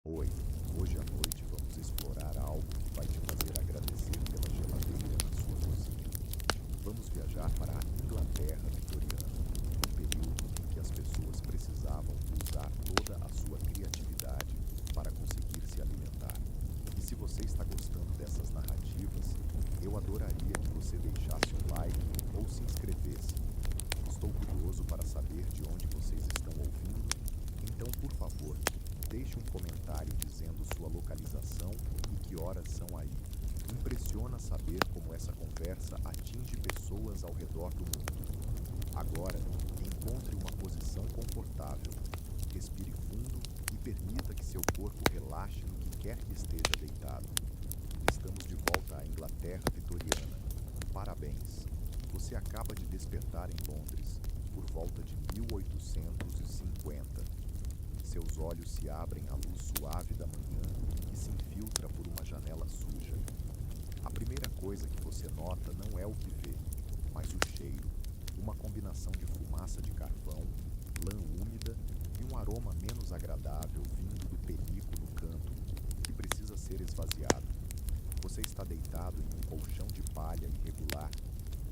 Oi, hoje à noite vamos explorar algo que vai te fazer agradecer pela geladeira na sua cozinha. Vamos viajar para a Inglaterra vitoriana, um período em que as pessoas precisavam usar toda a sua criatividade para conseguir se alimentar. E se você está gostando dessas narrativas, eu adoraria que você deixasse um like ou se inscrevesse. Estou curioso para saber de onde vocês estão ouvindo, então, por favor, deixe um comentário dizendo sua localização e que horas são aí. Impressiona saber como essa conversa atinge pessoas ao redor do mundo. Agora, encontre uma posição confortável. Respire fundo e permita que seu corpo relaxe no que quer que esteja deitado. Estamos de volta à Inglaterra vitoriana. Parabéns! Você acaba de despertar em Londres, por volta de 1850. Seus olhos se abrem à luz suave da manhã que se infiltra por uma janela suja. A primeira coisa que você nota não é o que vê, mas o cheiro, uma combinação de fumaça de carvão, lã úmida e um aroma menos agradável vindo do penico no canto, que precisa ser esvaziado. Você está deitado em um colchão de palha irregular,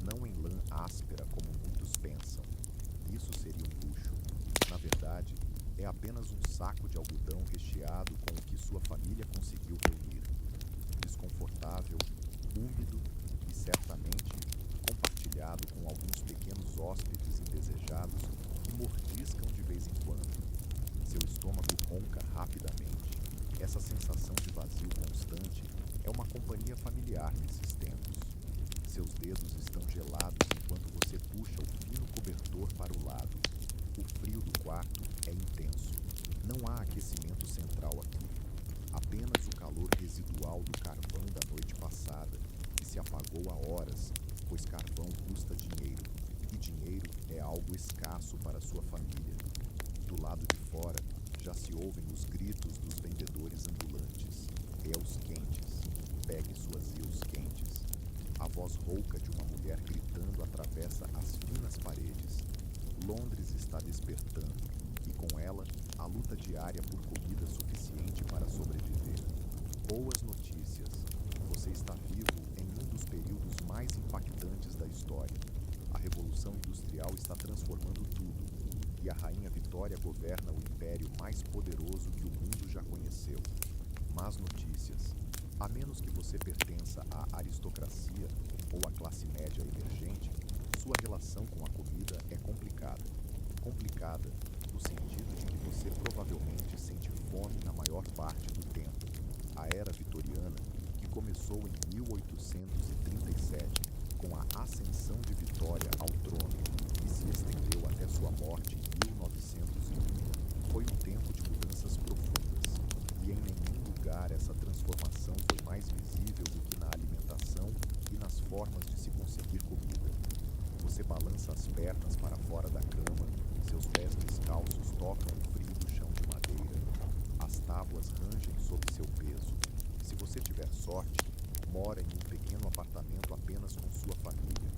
não em lã áspera como muitos pensam. Isso seria um luxo. Na verdade, é apenas um saco de algodão recheado com o que sua família conseguiu reunir. Desconfortável, úmido e certamente compartilhado com alguns pequenos hóspedes indesejados que mordiscam de vez em quando. Seu estômago ronca rapidamente. Essa sensação de vazio constante é uma companhia familiar nesses tempos. Seus dedos estão gelados enquanto você puxa o fino cobertor para o lado. O frio do quarto é intenso. Não há aquecimento central aqui. Apenas o calor residual do carvão da noite passada, que se apagou há horas, pois carvão custa dinheiro, e dinheiro é algo escasso para sua família. Do lado de fora, já se ouvem os gritos dos vendedores ambulantes. Eus quentes. Pegue suas eus quentes. A voz rouca de uma mulher gritando atravessa as finas paredes. Londres está despertando, e com ela, a luta diária por comida suficiente para sobreviver. Boas notícias! Você está vivo em um dos períodos mais impactantes da história. A Revolução Industrial está transformando tudo, e a Rainha Vitória governa o império mais poderoso que o mundo já conheceu. Más notícias. A menos que você pertença à aristocracia ou à classe média emergente, sua relação com a comida é complicada. Complicada no sentido de que você provavelmente sente fome na maior parte do tempo. A era vitoriana, que começou em 1837, com a ascensão de Vitória ao trono e se estendeu até sua morte em 1901, foi um tempo de mudanças profundas, e em nenhum lugar essa transformação foi mais visível do que na alimentação e nas formas de se conseguir comida. Você balança as pernas para fora da cama, seus pés descalços tocam o frio do chão de madeira. As tábuas rangem sob seu peso. Se você tiver sorte, mora em um pequeno apartamento apenas com sua família.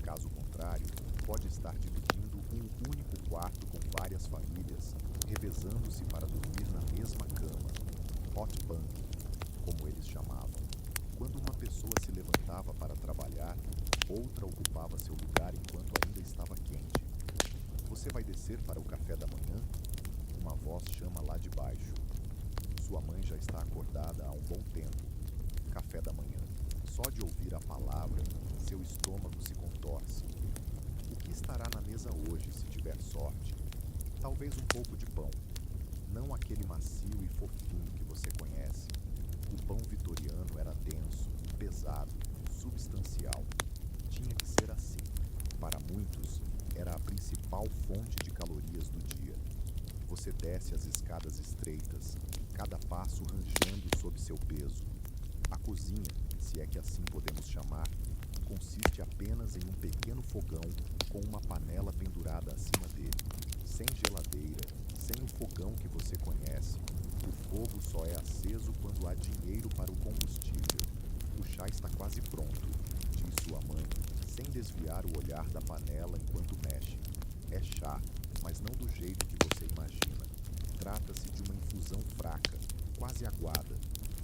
Caso contrário, pode estar dividindo um único quarto com várias famílias, revezando-se para dormir na mesma cama. Hot bunk, como eles chamavam. Quando uma pessoa se levantava para trabalhar, outra ocupava seu lugar enquanto ainda estava quente. Você vai descer para o café da manhã? Uma voz chama lá de baixo. Sua mãe já está acordada há um bom tempo. Café da manhã. Só de ouvir a palavra, seu estômago se contorce. O que estará na mesa hoje, se tiver sorte? Talvez um pouco de pão. Não aquele macio e fofinho que você conhece. O pão vitoriano era denso, pesado, substancial. Tinha que ser assim. Para muitos, era a principal fonte de calorias do dia. Você desce as escadas estreitas, cada passo rangendo sob seu peso. A cozinha, se é que assim podemos chamar, consiste apenas em um pequeno fogão com uma panela pendurada acima dele. Sem geladeira, sem o fogão que você conhece, o fogo só é aceso quando há dinheiro para o combustível. O chá está quase pronto, diz sua mãe, sem desviar o olhar da panela enquanto mexe. É chá, mas não do jeito que você imagina. Trata-se de uma infusão fraca, quase aguada,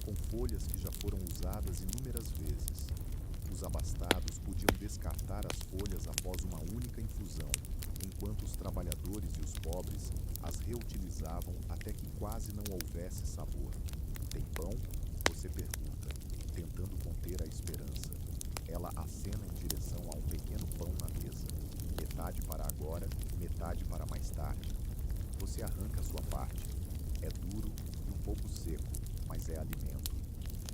com folhas que já foram usadas inúmeras vezes. Os abastados podiam descartar as folhas após uma única infusão, enquanto os trabalhadores e os pobres as reutilizavam até que quase não houvesse sabor. Tem pão? Você pergunta, tentando conter a esperança. Ela acena em direção a um pequeno pão na mesa. Metade para agora, metade para mais tarde. Você arranca sua parte. É duro e um pouco seco, mas é alimento.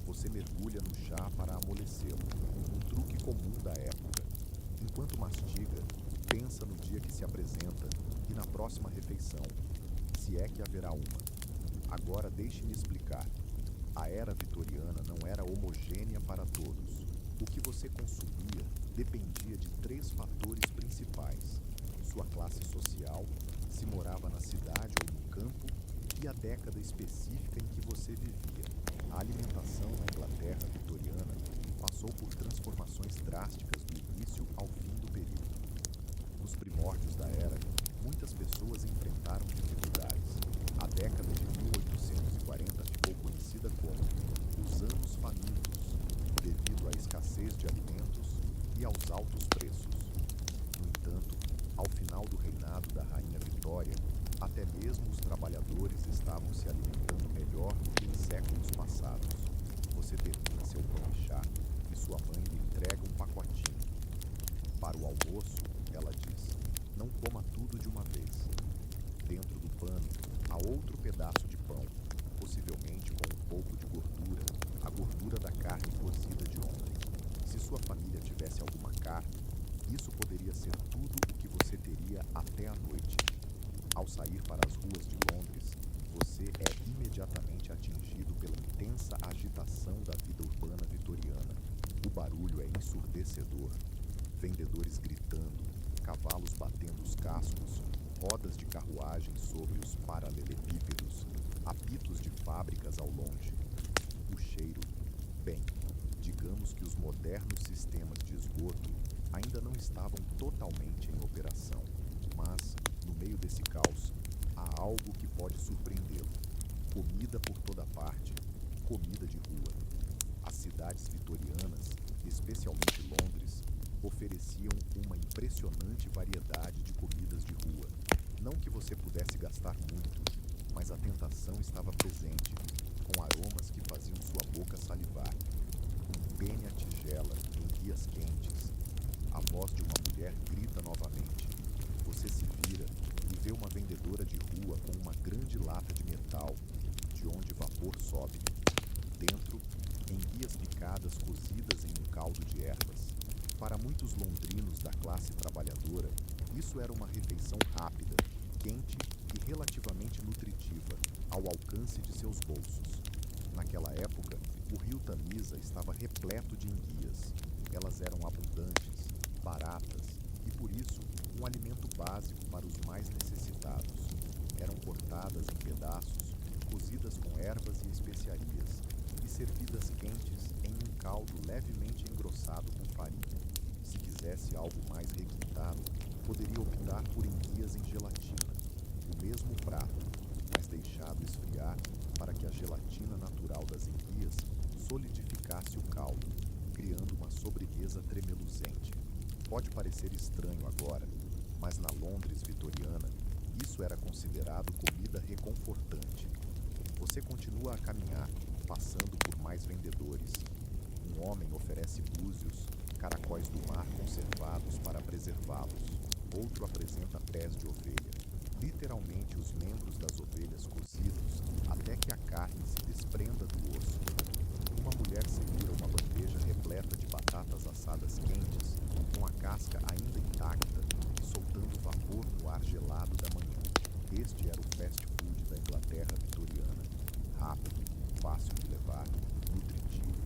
Você mergulha no chá para amolecê-lo, um truque comum da época. Enquanto mastiga, pensa no dia que se apresenta e na próxima refeição, se é que haverá uma. Agora deixe-me explicar. A era vitoriana não era homogênea para todos. O que você consumia dependia de 3 fatores principais: sua classe social, se morava na cidade ou no campo, e a década específica em que você vivia. A alimentação na Inglaterra vitoriana passou por transformações drásticas do início ao fim do período. Nos primórdios da era, muitas pessoas enfrentaram dificuldades. A década de 1840 ficou conhecida como os Anos Famintos, devido à escassez de alimentos e aos altos preços. No entanto, ao final do reinado da Rainha Vitória, até mesmo os trabalhadores estavam se alimentando melhor do que em séculos passados. Você termina seu pão e chá e sua mãe lhe entrega um pacotinho. Para o almoço, ela diz, não coma tudo de uma vez. Dentro do pano, há outro pedaço de pão, possivelmente com um pouco de gordura, a gordura da carne cozida de ontem. Se sua família tivesse alguma carne, isso poderia ser tudo o que você teria até a noite. Ao sair para as ruas de Londres, você é imediatamente atingido pela intensa agitação da vida urbana vitoriana. O barulho é ensurdecedor. Vendedores gritando, cavalos batendo os cascos, rodas de carruagem sobre os paralelepípedos, apitos de fábricas ao longe. O cheiro, bem, digamos que os modernos sistemas de esgoto ainda não estavam totalmente em operação, mas, no meio desse caos, há algo que pode surpreendê-lo. Comida por toda parte, comida de rua. As cidades vitorianas, especialmente Londres, ofereciam uma impressionante variedade de comidas de rua. Não que você pudesse gastar muito, mas a tentação estava presente, com aromas que faziam sua boca salivar. Um penne à tigela em dias quentes. A voz de uma mulher grita novamente. Você se vira e vê uma vendedora de rua com uma grande lata de metal, de onde vapor sobe. Dentro, enguias picadas cozidas em um caldo de ervas. Para muitos londrinos da classe trabalhadora, isso era uma refeição rápida, quente e relativamente nutritiva, ao alcance de seus bolsos. Naquela época, o rio Tamisa estava repleto de enguias. Elas eram abundantes, baratas e, por isso, um alimento básico para os mais necessitados. Eram cortadas em pedaços, cozidas com ervas e especiarias e servidas quentes em um caldo levemente engrossado com farinha. Se quisesse algo mais requintado, poderia optar por enguias em gelatina, o mesmo prato, mas deixado esfriar para que a gelatina natural das enguias solidificasse o caldo, criando uma sobremesa tremeluzente. Pode parecer estranho agora, mas na Londres vitoriana, isso era considerado comida reconfortante. Você continua a caminhar, passando por mais vendedores. Um homem oferece búzios, caracóis do mar conservados para preservá-los. Outro apresenta pés de ovelha, literalmente os membros das ovelhas cozidos até que a carne se desprenda do osso. Uma mulher segura uma bandeja repleta de batatas assadas quentes, com a casca ainda intacta e soltando vapor no ar gelado da manhã. Este era o fast food da Inglaterra vitoriana. Rápido, fácil de levar, nutritivo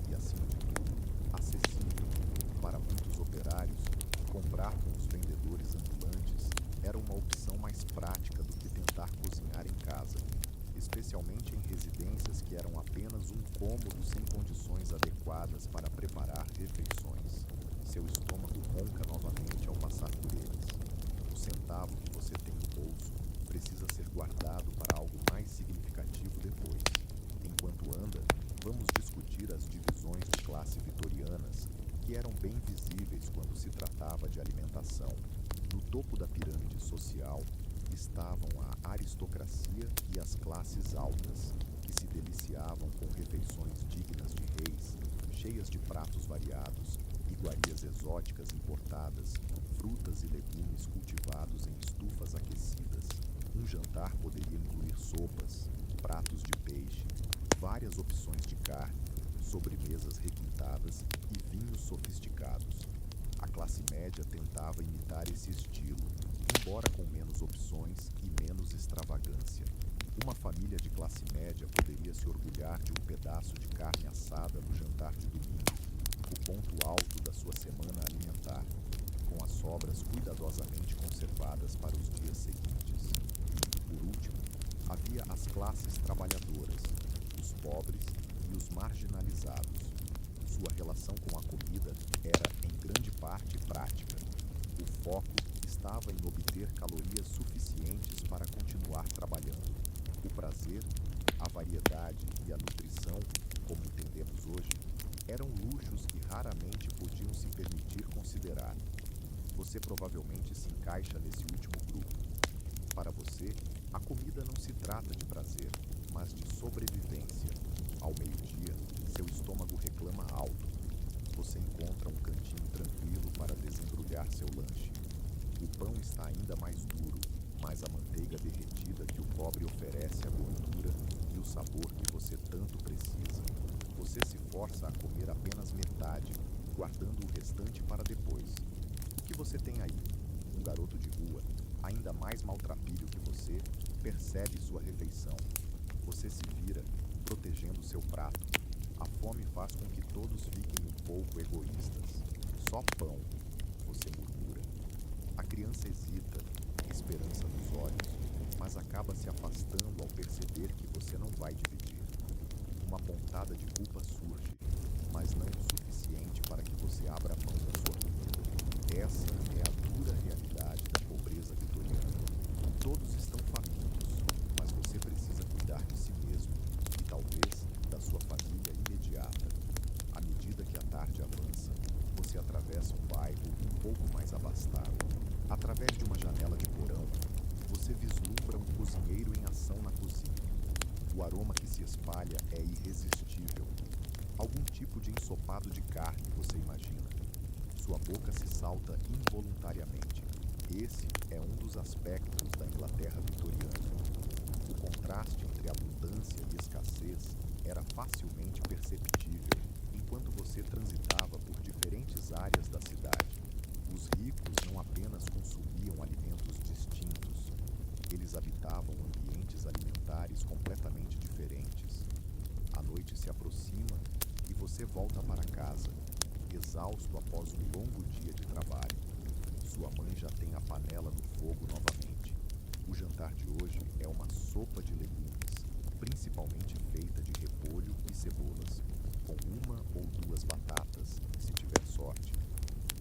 e, acima de tudo, acessível. Para muitos operários, comprar com os vendedores ambulantes era uma opção mais prática do que tentar cozinhar em casa, especialmente em residências que eram apenas um cômodo sem condições adequadas para preparar refeições. Seu estômago ronca novamente ao passar por eles. O centavo que você tem no bolso precisa ser guardado para algo mais significativo depois. Enquanto Vamos discutir as divisões de classe vitorianas, que eram bem visíveis quando se tratava de alimentação. No topo da pirâmide social estavam a aristocracia e as classes altas, que se deliciavam com refeições dignas de reis, cheias de pratos variados, iguarias exóticas importadas, frutas e legumes cultivados em estufas aquecidas. Um jantar poderia incluir sopas, pratos de peixe, várias opções de carne, sobremesas requintadas e vinhos sofisticados. A classe média tentava imitar esse estilo, embora com menos opções e menos extravagância. Uma família de classe média poderia se orgulhar de um pedaço de carne assada no jantar de domingo, o ponto alto da sua semana alimentar, com as sobras cuidadosamente conservadas para os dias seguintes. Por último, havia as classes trabalhadoras, os pobres e os marginalizados. Sua relação com a comida era, em grande parte, prática. O foco estava em obter calorias suficientes para continuar trabalhando. O prazer, a variedade e a nutrição, como entendemos hoje, eram luxos que raramente podiam se permitir considerar. Você provavelmente se encaixa nesse último grupo. Para você, a comida não se trata de prazer, mas de sobrevivência. Ao meio-dia, seu estômago reclama alto. Você encontra um cantinho tranquilo para desembrulhar seu lanche. O pão está ainda mais duro, mas a manteiga derretida que o cobre oferece a gordura e o sabor que você tanto precisa. Você se força a comer apenas metade, guardando o restante para depois. O que você tem aí? Um garoto de rua, ainda mais maltrapilho que você, percebe sua refeição. Você se vira, protegendo seu prato. A fome faz com que todos fiquem um pouco egoístas. Só pão, você murmura. A criança hesita, esperança nos olhos, mas acaba se afastando ao perceber que você não vai dividir. Uma pontada de culpa surge, mas não o suficiente para que você abra mão da sua comida. Essa é a dura realidade da pobreza vitoriana. Todos estão famintos, mas você precisa cuidar de si mesmo e talvez da sua família imediata. À medida que a tarde avança, você atravessa um bairro um pouco mais abastado. Através de uma janela de porão, você vislumbra um cozinheiro em ação na cozinha. O aroma que se espalha é irresistível. Algum tipo de ensopado de carne, você imagina. Sua boca se salta involuntariamente. Esse é um dos aspectos da Inglaterra vitoriana. O contraste entre abundância e escassez era facilmente perceptível enquanto você transitava por diferentes áreas da cidade. Os ricos não apenas consumiam alimentos distintos, eles habitavam ambientes alimentares completamente diferentes. A noite se aproxima e você volta para casa, exausto após um longo dia de trabalho. Sua mãe já tem a panela no fogo novamente. O jantar de hoje é uma sopa de legumes, principalmente feita de repolho e cebolas, com uma ou duas batatas, se tiver sorte.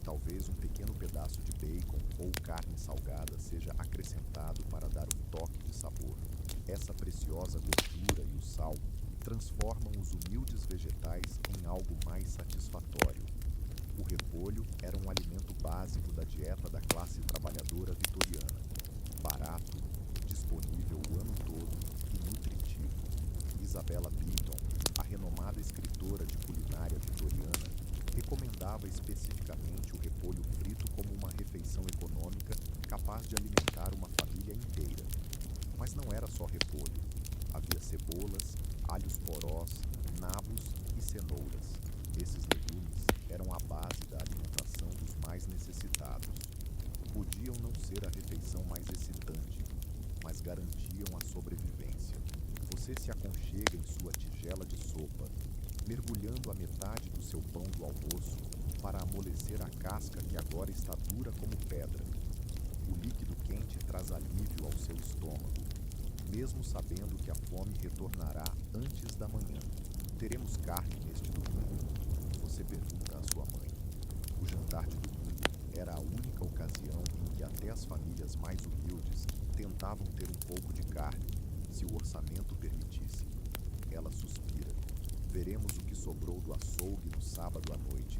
Talvez um pequeno pedaço de bacon ou carne salgada seja acrescentado para dar um toque de sabor. Essa preciosa gordura e o sal transformam os humildes vegetais em algo mais satisfatório. O repolho era um alimento básico da dieta da classe trabalhadora vitoriana. Barato, disponível o ano todo e nutritivo. Isabella Beeton, a renomada escritora de culinária vitoriana, recomendava especificamente o repolho frito como uma refeição econômica capaz de alimentar uma família inteira. Mas não era só repolho. Havia cebolas, alhos porós, nabos e cenouras. Esses legumes eram a base da alimentação dos mais necessitados. Podiam não ser a refeição mais excitante, mas garantiam a sobrevivência. Você se aconchega em sua tigela de sopa, mergulhando a metade do seu pão do almoço para amolecer a casca que agora está dura como pedra. O líquido quente traz alívio ao seu estômago, mesmo sabendo que a fome retornará antes da manhã. Teremos carne neste domingo? Você pergunta à sua mãe. O jantar de domingo era a única ocasião em que até as famílias mais humildes tentavam ter um pouco de carne, se o orçamento permitisse. Ela suspira. Veremos o que sobrou do açougue no sábado à noite.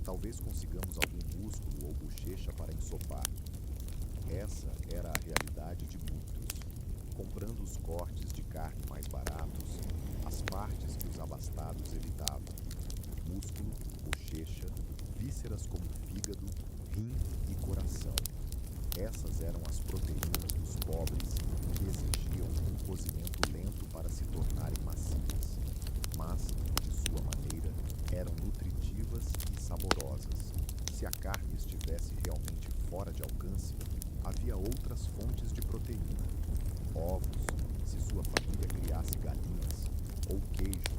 Talvez consigamos algum músculo ou bochecha para ensopar. Essa era a realidade de muitos, comprando os cortes de carne mais baratos, as partes que os abastados evitavam. Músculo, bochecha, vísceras como fígado, rim e coração. Essas eram as proteínas dos pobres que exigiam um cozimento lento para se tornarem macias. Mas, de sua maneira, eram nutritivas e saborosas. Se a carne estivesse realmente fora de alcance, havia outras fontes de proteína. Ovos, se sua família criasse galinhas, ou queijo,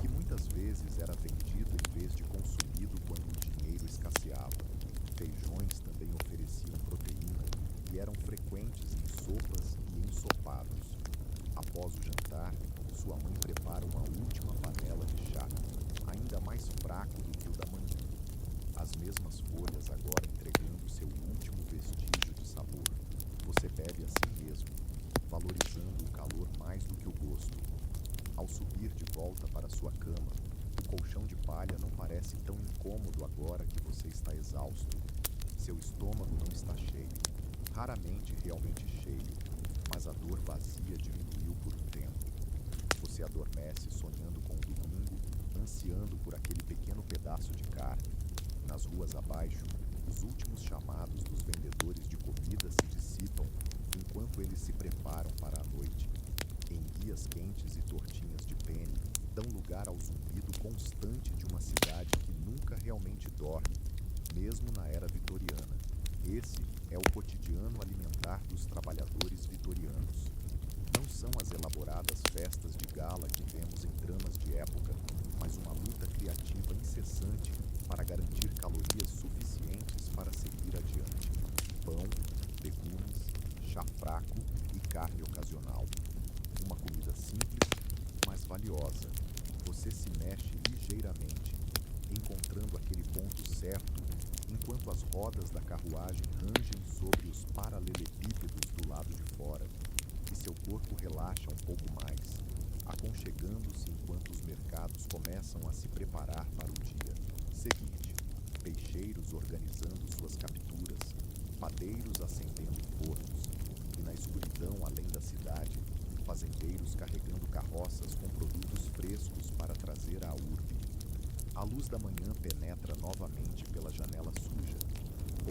que muitas vezes era vendido em vez de consumido quando o dinheiro escasseava. Feijões também ofereciam proteína e eram frequentes em sopas e ensopados. Após o jantar, sua mãe prepara uma última panela de chá, ainda mais fraco do que o da manhã. As mesmas folhas agora entregando seu último vestígio de sabor. Você bebe assim mesmo, valorizando o calor mais do que o gosto. Ao subir de volta para sua cama, o colchão de palha não parece tão incômodo agora que você está exausto. Seu estômago não está cheio, raramente realmente cheio, mas a dor vazia diminuiu por um tempo. Você adormece sonhando com o domingo, ansiando por aquele pequeno pedaço de carne. Nas ruas abaixo, os últimos chamados dos vendedores de comida se dissipam enquanto eles se preparam para a noite. Enguias quentes e tortinhas de penne dão lugar ao zumbido constante de uma cidade que nunca realmente dorme, mesmo na era vitoriana. Esse é o cotidiano alimentar dos trabalhadores vitorianos. Não são as elaboradas festas de gala que vemos em dramas de época, mas uma luta criativa incessante para garantir calorias suficientes para seguir adiante. Pão, legumes, chá fraco e carne ocasional. Uma comida simples, mas valiosa. Você se mexe ligeiramente, encontrando aquele ponto certo, enquanto as rodas da carruagem rangem sobre os paralelepípedos do lado de fora, e seu corpo relaxa um pouco mais, aconchegando-se enquanto os mercados começam a se preparar para o dia seguinte. Peixeiros organizando suas capturas, padeiros acendendo fornos, e na escuridão além da cidade, fazendeiros carregando carroças com produtos frescos para trazer à urbe. A luz da manhã penetra novamente pela janela suja.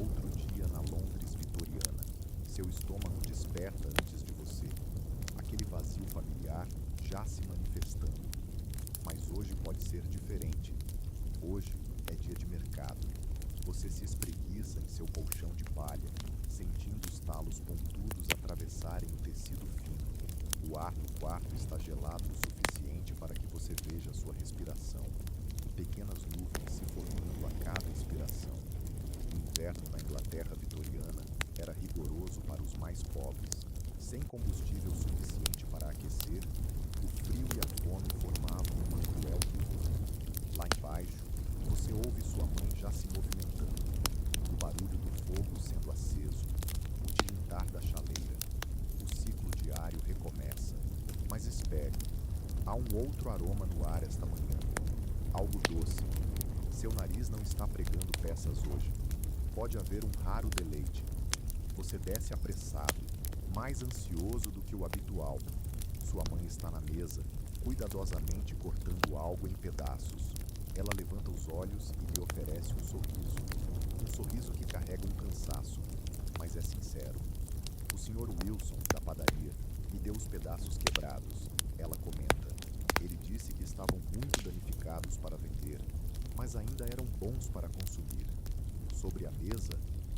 Outro dia na Londres vitoriana. Seu estômago desperta antes de você. Aquele vazio familiar já se manifestando. Mas hoje pode ser diferente. Hoje é dia de mercado. Você se espreguiça em seu colchão de palha, sentindo os talos pontudos atravessarem o tecido fino. O ar do quarto está gelado o suficiente para que você veja sua respiração. Pequenas nuvens se formando a cada expiração. O inverno na Inglaterra vitoriana era rigoroso para os mais pobres. Sem combustível suficiente para aquecer, o frio e a fome formavam uma cruel dupla. Lá embaixo, você ouve sua mãe já se movimentando, o barulho do fogo sendo aceso, o tilintar da chaleira. O ciclo diário recomeça. Mas espere, há um outro aroma no ar esta manhã. Algo doce. Seu nariz não está pregando peças hoje. Pode haver um raro deleite. Você desce apressado, mais ansioso do que o habitual. Sua mãe está na mesa, cuidadosamente cortando algo em pedaços. Ela levanta os olhos e lhe oferece um sorriso. Um sorriso que carrega um cansaço, mas é sincero. O Sr. Wilson, da padaria, me deu os pedaços quebrados. Ela comenta. Ele disse que estavam muito danificados para vender, mas ainda eram bons para consumir. Sobre a mesa,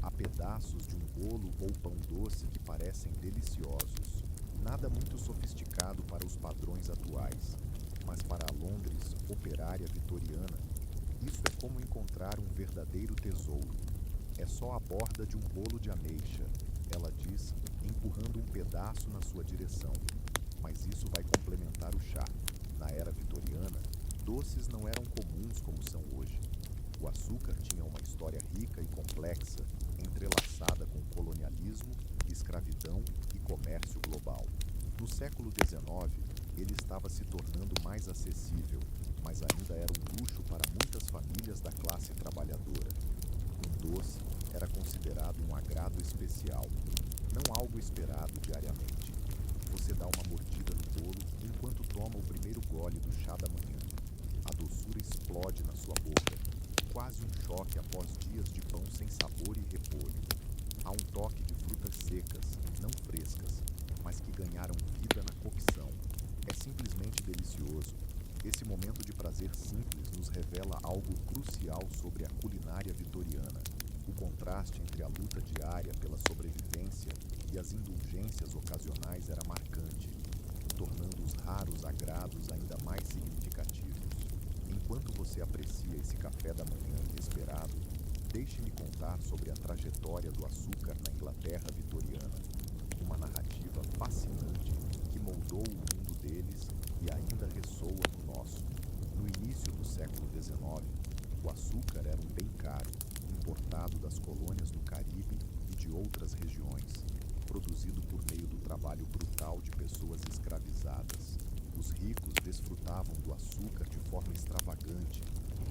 há pedaços de um bolo ou pão doce que parecem deliciosos. Nada muito sofisticado para os padrões atuais, mas para a Londres operária vitoriana, isso é como encontrar um verdadeiro tesouro. É só a borda de um bolo de ameixa, ela diz, empurrando um pedaço na sua direção. Mas isso vai complementar o chá. Na era vitoriana, doces não eram comuns como são hoje. O açúcar tinha uma história rica e complexa, entrelaçada com colonialismo, escravidão e comércio global. No século XIX, ele estava se tornando mais acessível, mas famílias da classe trabalhadora. Um doce era considerado um agrado especial, não algo esperado diariamente. Você dá uma mordida no bolo enquanto toma o primeiro gole do chá da manhã. A doçura explode na sua boca, quase um choque após dias de pão sem sabor e repolho. Há um toque de frutas secas, não frescas, mas que ganharam vida na cocção. É simplesmente delicioso. Esse momento de prazer simples nos revela algo crucial sobre a culinária vitoriana. O contraste entre a luta diária pela sobrevivência e as indulgências ocasionais era marcante, tornando os raros agrados ainda mais significativos. Enquanto você aprecia esse café da manhã inesperado, deixe-me contar sobre a trajetória do açúcar na Inglaterra vitoriana, uma narrativa fascinante que moldou o mundo deles e ainda ressoa no nosso. No início do século XIX, o açúcar era um bem caro, importado das colônias do Caribe e de outras regiões, produzido por meio do trabalho brutal de pessoas escravizadas. Os ricos desfrutavam do açúcar de forma extravagante,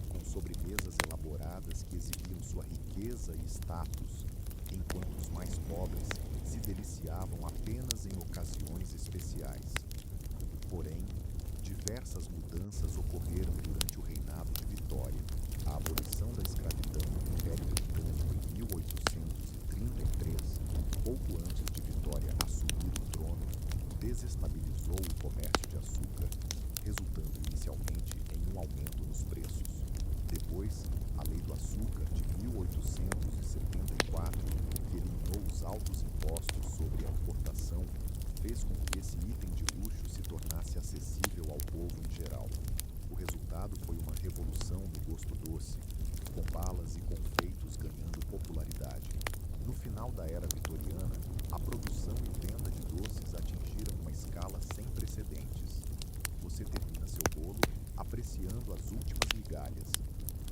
com sobremesas elaboradas que exibiam sua riqueza e status, enquanto os mais pobres se deliciavam apenas em ocasiões especiais. Porém, diversas mudanças ocorreram durante o reinado de Vitória. A abolição da escravidão no Império Britânico em 1833, pouco antes de Vitória assumir o trono, desestabilizou o comércio de açúcar, resultando inicialmente em um aumento nos preços. Depois, a Lei do Açúcar de 1874, que eliminou os altos impostos sobre a importação, fez com que esse item de luxo se tornasse acessível ao povo em geral. O resultado foi uma revolução no gosto doce, com balas e confeitos ganhando popularidade. No final da era vitoriana, a produção e venda de doces atingiram uma escala sem precedentes. Você termina seu bolo apreciando as últimas migalhas.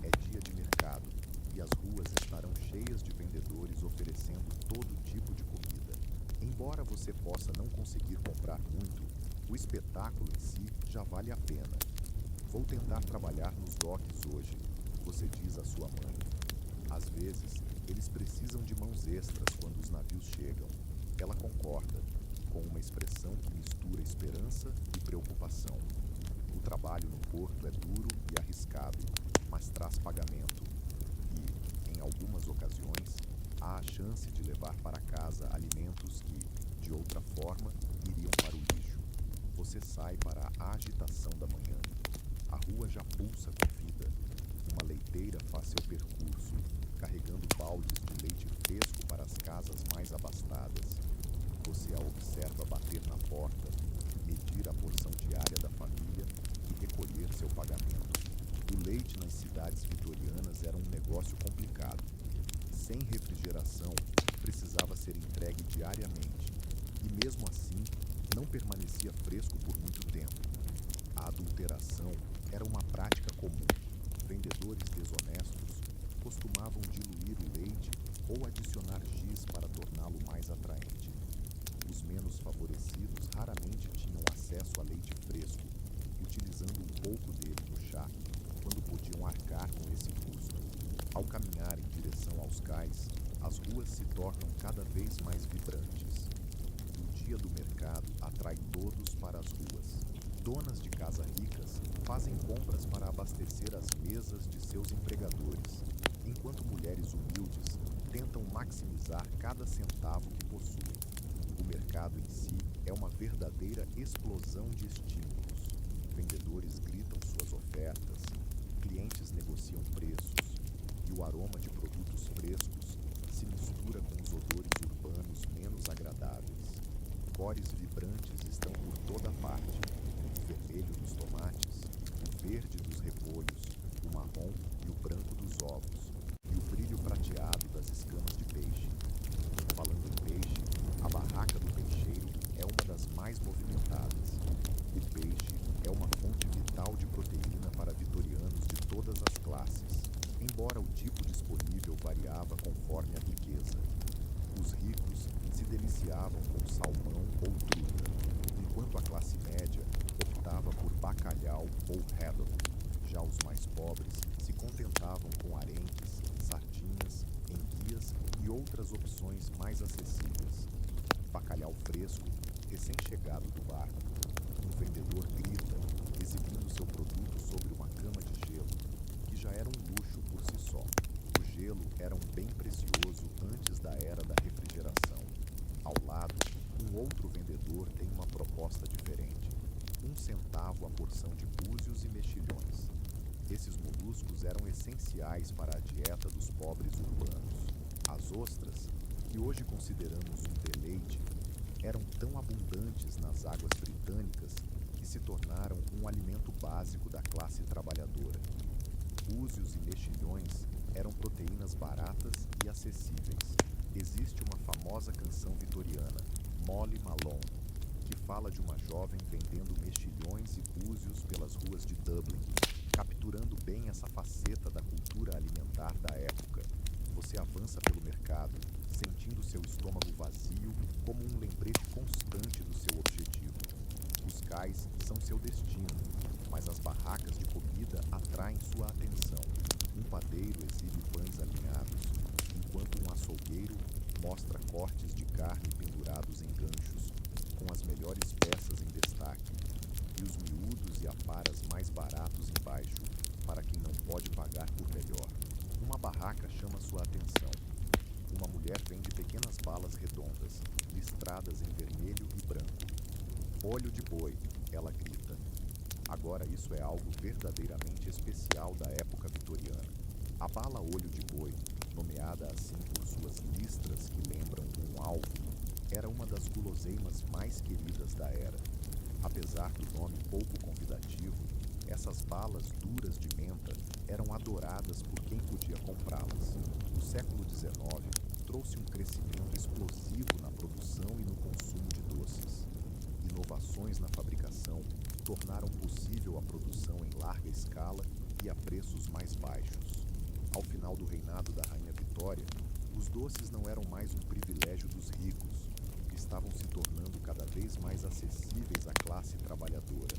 É dia de mercado e as ruas estarão cheias de vendedores oferecendo todo tipo de comida. Embora você possa não conseguir comprar muito, o espetáculo em si já vale a pena. Vou tentar trabalhar nos docks hoje, você diz à sua mãe. Às vezes, eles precisam de mãos extras quando os navios chegam. Ela concorda, com uma expressão que mistura esperança e preocupação. O trabalho no porto é duro e arriscado, mas traz pagamento. E, em algumas ocasiões, há a chance de levar para casa alimentos que, de outra forma, iriam para o lixo. Você sai para a agitação da manhã. A rua já pulsa com vida. Uma leiteira faz seu percurso, carregando baldes de leite fresco para as casas mais abastadas. Você a observa bater na porta, medir a porção diária da família e recolher seu pagamento. O leite nas cidades vitorianas era um negócio complicado. Sem refrigeração, precisava ser entregue diariamente, e mesmo assim, não permanecia fresco por muito tempo. A adulteração era uma prática comum. Vendedores desonestos costumavam diluir o leite ou adicionar giz para torná-lo mais atraente. Os menos favorecidos raramente tinham acesso a leite fresco, utilizando um pouco dele no chá, quando podiam arcar com esse custo. Ao caminhar em direção aos cais, as ruas se tornam cada vez mais vibrantes. O dia do mercado atrai todos para as ruas. Donas de casa ricas fazem compras para abastecer as mesas de seus empregadores, enquanto mulheres humildes tentam maximizar cada centavo que possuem. O mercado em si é uma verdadeira explosão de estímulos. Vendedores gritam suas ofertas, clientes negociam preços, e o aroma de produtos frescos se mistura com os odores urbanos menos agradáveis. Cores vibrantes estão por toda parte. O vermelho dos tomates, o verde dos repolhos, o marrom e o branco dos ovos, e o brilho prateado das escamas de peixe. Falando em peixe, a barraca do peixeiro é uma das mais movimentadas. O peixe é uma fonte vital de proteína para vitorianos de todas as classes, embora o tipo disponível variava conforme a riqueza. Os ricos se deliciavam com salmão ou truta, enquanto a classe média optava por bacalhau ou haddock. Já os mais pobres se contentavam com arenques, sardinhas, enguias e outras opções mais acessíveis. Bacalhau fresco, recém-chegado do barco. Um vendedor grita, exibindo seu produto sobre uma cama de gelo, que já era um luxo por si só. O gelo era um bem precioso antes da era da refrigeração. Ao lado, um outro vendedor tem uma proposta diferente. 1 centavo a porção de búzios e mexilhões. Esses moluscos eram essenciais para a dieta dos pobres urbanos. As ostras, que hoje consideramos um deleite, eram tão abundantes nas águas britânicas que se tornaram um alimento básico da classe trabalhadora. Búzios e mexilhões eram proteínas baratas e acessíveis. Existe uma famosa canção vitoriana, Molly Malone, que fala de uma jovem vendendo mexilhões e búzios pelas ruas de Dublin, capturando bem essa faceta da cultura alimentar da época. Você avança pelo mercado, sentindo seu estômago vazio como um lembrete constante do seu objetivo. Os cais são seu destino, mas as barracas de comida atraem sua atenção. Um padeiro exibe pães alinhados, enquanto um açougueiro mostra cortes de carne pendurados em ganchos, com as melhores peças em destaque, e os miúdos e aparas mais baratos embaixo, para quem não pode pagar por melhor. Uma barraca chama sua atenção. Uma mulher vende pequenas balas redondas, listradas em vermelho e branco. Olho de boi, ela grita. Agora isso é algo verdadeiramente especial da época vitoriana. A bala olho de boi, nomeada assim por suas listras que lembram um alvo, era uma das guloseimas mais queridas da era. Apesar do nome pouco convidativo, essas balas duras de menta eram adoradas por quem podia comprá-las. O século XIX trouxe um crescimento explosivo na produção e no consumo de doces. Inovações na fabricação tornaram possível a produção em larga escala e a preços mais baixos. Ao final do reinado da Rainha Vitória, os doces não eram mais um privilégio dos ricos, estavam se tornando cada vez mais acessíveis à classe trabalhadora.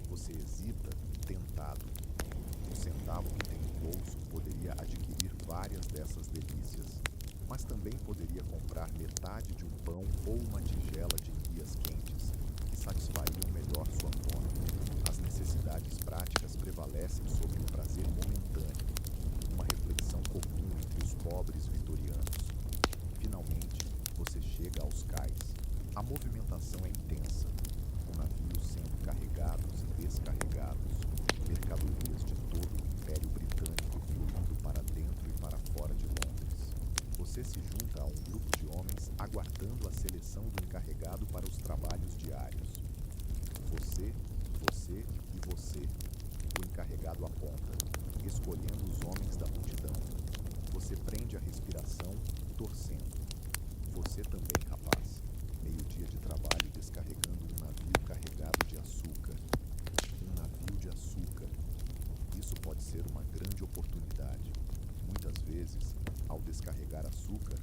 Você hesita, tentado. O centavo que tem no bolso poderia adquirir várias dessas delícias, mas também poderia comprar metade de um pão ou uma tigela de enguias quentes que satisfariam melhor sua fome. As necessidades práticas prevalecem sobre o prazer momentâneo, uma reflexão comum entre os pobres vitorianos. Finalmente, você chega aos cais. A movimentação é intensa, com navios sendo carregados e descarregados, mercadorias de todo o Império Britânico fluindo para dentro e para fora de Londres. Você se junta a um grupo de homens aguardando a seleção do encarregado para os trabalhos diários. Você e você. O encarregado aponta, escolhendo os homens da multidão. Você prende a respiração, torcendo. Você também, rapaz. Meio-dia de trabalho descarregando um navio carregado de açúcar. Um navio de açúcar. Isso pode ser uma grande oportunidade. Muitas vezes, ao descarregar açúcar,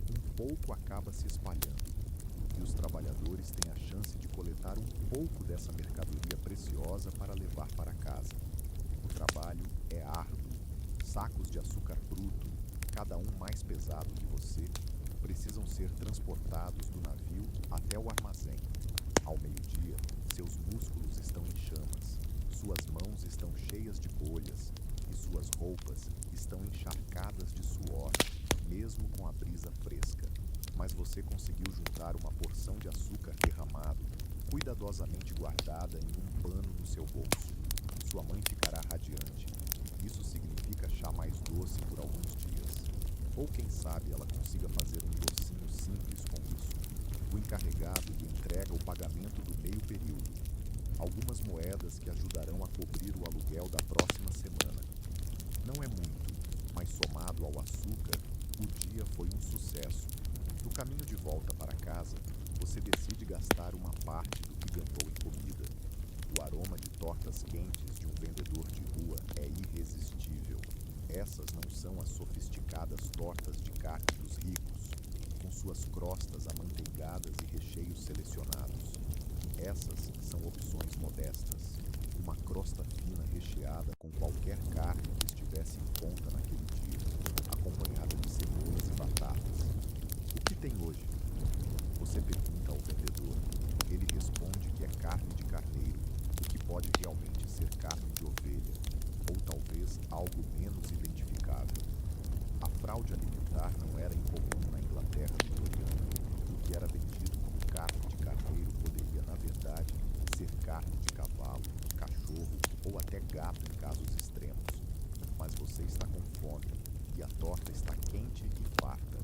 um pouco acaba se espalhando. E os trabalhadores têm a chance de coletar um pouco dessa mercadoria preciosa para levar para casa. O trabalho é árduo. Sacos de açúcar bruto, cada um mais pesado que você, precisam ser transportados do navio até o armazém. Ao meio-dia, seus músculos estão em chamas, suas mãos estão cheias de bolhas e suas roupas estão encharcadas de suor, mesmo com a brisa fresca. Mas você conseguiu juntar uma porção de açúcar derramado, cuidadosamente guardada em um pano no seu bolso. Sua mãe ficará radiante. Isso significa chá mais doce por alguns dias. Ou quem sabe ela consiga fazer um docinho simples com isso. O encarregado lhe entrega o pagamento do meio período. Algumas moedas que ajudarão a cobrir o aluguel da próxima semana. Não é muito, mas somado ao açúcar, o dia foi um sucesso. No caminho de volta para casa, você decide gastar uma parte do que ganhou em comida. O aroma de tortas quentes de um vendedor de rua é irresistível. Essas não são as sofisticadas tortas de carne dos ricos, com suas crostas amanteigadas e recheios selecionados. Essas são opções modestas. Uma crosta fina recheada com qualquer carne que estivesse gato em casos extremos. Mas você está com fome e a torta está quente e farta.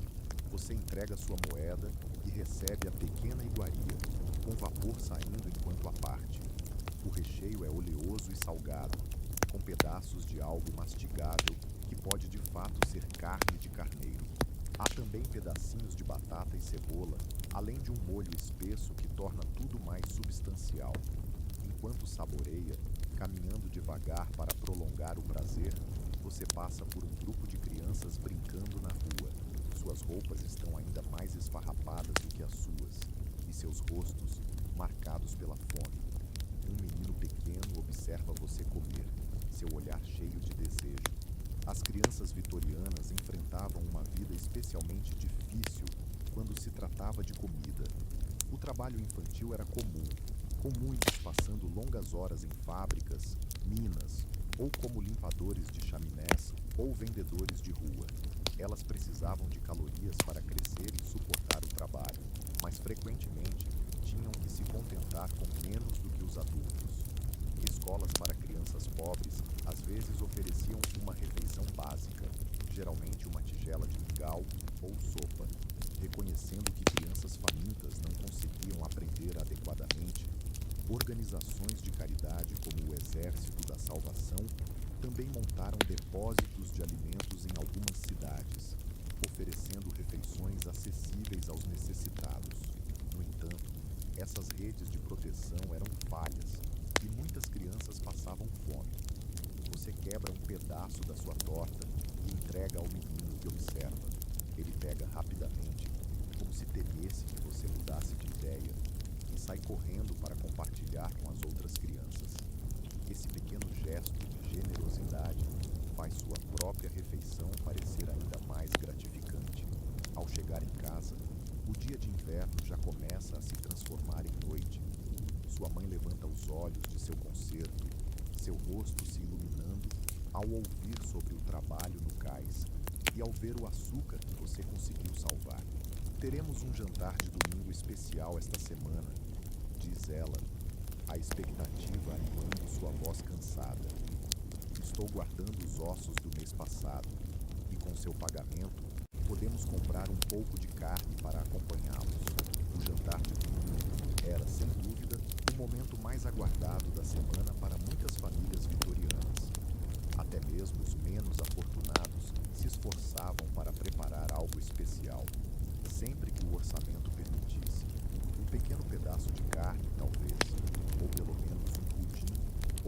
Você entrega sua moeda e recebe a pequena iguaria, com vapor saindo enquanto a parte. O recheio é oleoso e salgado, com pedaços de algo mastigável que pode de fato ser carne de carneiro. Há também pedacinhos de batata e cebola, além de um molho espesso que torna tudo mais substancial. Enquanto saboreia, caminhando devagar para prolongar o prazer, você passa por um grupo de crianças brincando na rua. Suas roupas estão ainda mais esfarrapadas do que as suas, e seus rostos marcados pela fome. Um menino pequeno observa você comer, seu olhar cheio de desejo. As crianças vitorianas enfrentavam uma vida especialmente difícil quando se tratava de comida. O trabalho infantil era comum, com muitos passando longas horas em fábricas, minas, ou como limpadores de chaminés ou vendedores de rua. Elas precisavam de calorias para crescer e suportar o trabalho, mas frequentemente tinham que se contentar com menos do que os adultos. Escolas para crianças pobres às vezes ofereciam uma refeição básica, geralmente uma tigela de mingau ou sopa. Reconhecendo que crianças famintas não conseguiam aprender adequadamente, organizações de caridade como o Exército da Salvação também montaram depósitos de alimentos em algumas cidades, oferecendo refeições acessíveis aos necessitados. No entanto, essas redes de proteção eram falhas e muitas crianças passavam fome. Você quebra um pedaço da sua torta e entrega ao menino que observa. Ele pega rapidamente, como se temesse que você mudasse de ideia, e sai correndo para compartilhar com as outras crianças. Esse pequeno gesto de generosidade faz sua própria refeição parecer ainda mais gratificante. Ao chegar em casa, o dia de inverno já começa a se transformar em noite. Sua mãe levanta os olhos de seu concerto, seu rosto se iluminando ao ouvir sobre o trabalho no cais e ao ver o açúcar que você conseguiu salvar. Teremos um jantar de domingo especial esta semana, diz ela, a expectativa animando sua voz cansada. Estou guardando os ossos do mês passado e com seu pagamento podemos comprar um pouco de carne para acompanhá-los. O jantar de domingo era, sem dúvida, o momento mais aguardado da semana para muitas famílias vitorianas. Até mesmo os menos afortunados se esforçavam para preparar algo especial, sempre que o orçamento permitisse. Um pequeno pedaço de carne, talvez, ou pelo menos um pudim,